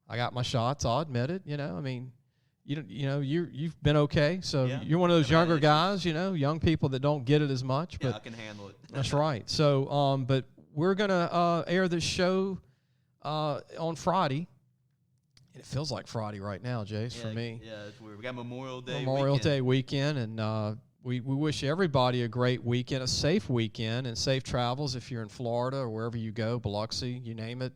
I got my shots. I'll admit it. You've been okay. So yeah, you're one of those younger guys, young people that don't get it as much. Yeah, but I can handle it. That's right. So, but we're gonna air this show on Friday. And it feels like Friday right now, Jace, for me. Yeah, it's weird. We got Memorial Day weekend, and we wish everybody a great weekend, a safe weekend, and safe travels if you're in Florida or wherever you go, Biloxi, you name it.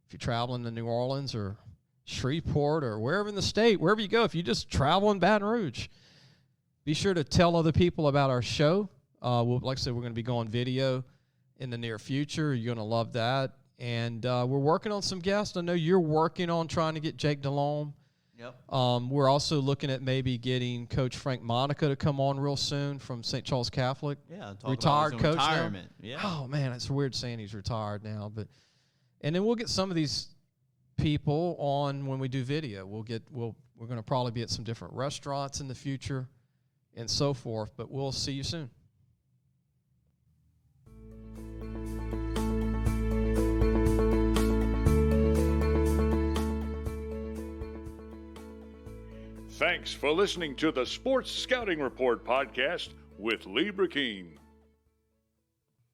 If you're traveling to New Orleans or Shreveport or wherever in the state, wherever you go, if you just travel in Baton Rouge, be sure to tell other people about our show. Like I said, we're going to be going video in the near future. You're going to love that. And we're working on some guests. I know you're working on trying to get Jake DeLome. Yep. We're also looking at maybe getting Coach Frank Monica to come on real soon from St. Charles Catholic. Yeah, retired coach retirement. now. Yeah. Oh man, it's weird saying he's retired now, and then we'll get some of these people on when we do video. We're going to probably be at some different restaurants in the future, and so forth. But we'll see you soon. Thanks for listening to the Sports Scouting Report podcast with Lee Brecheen.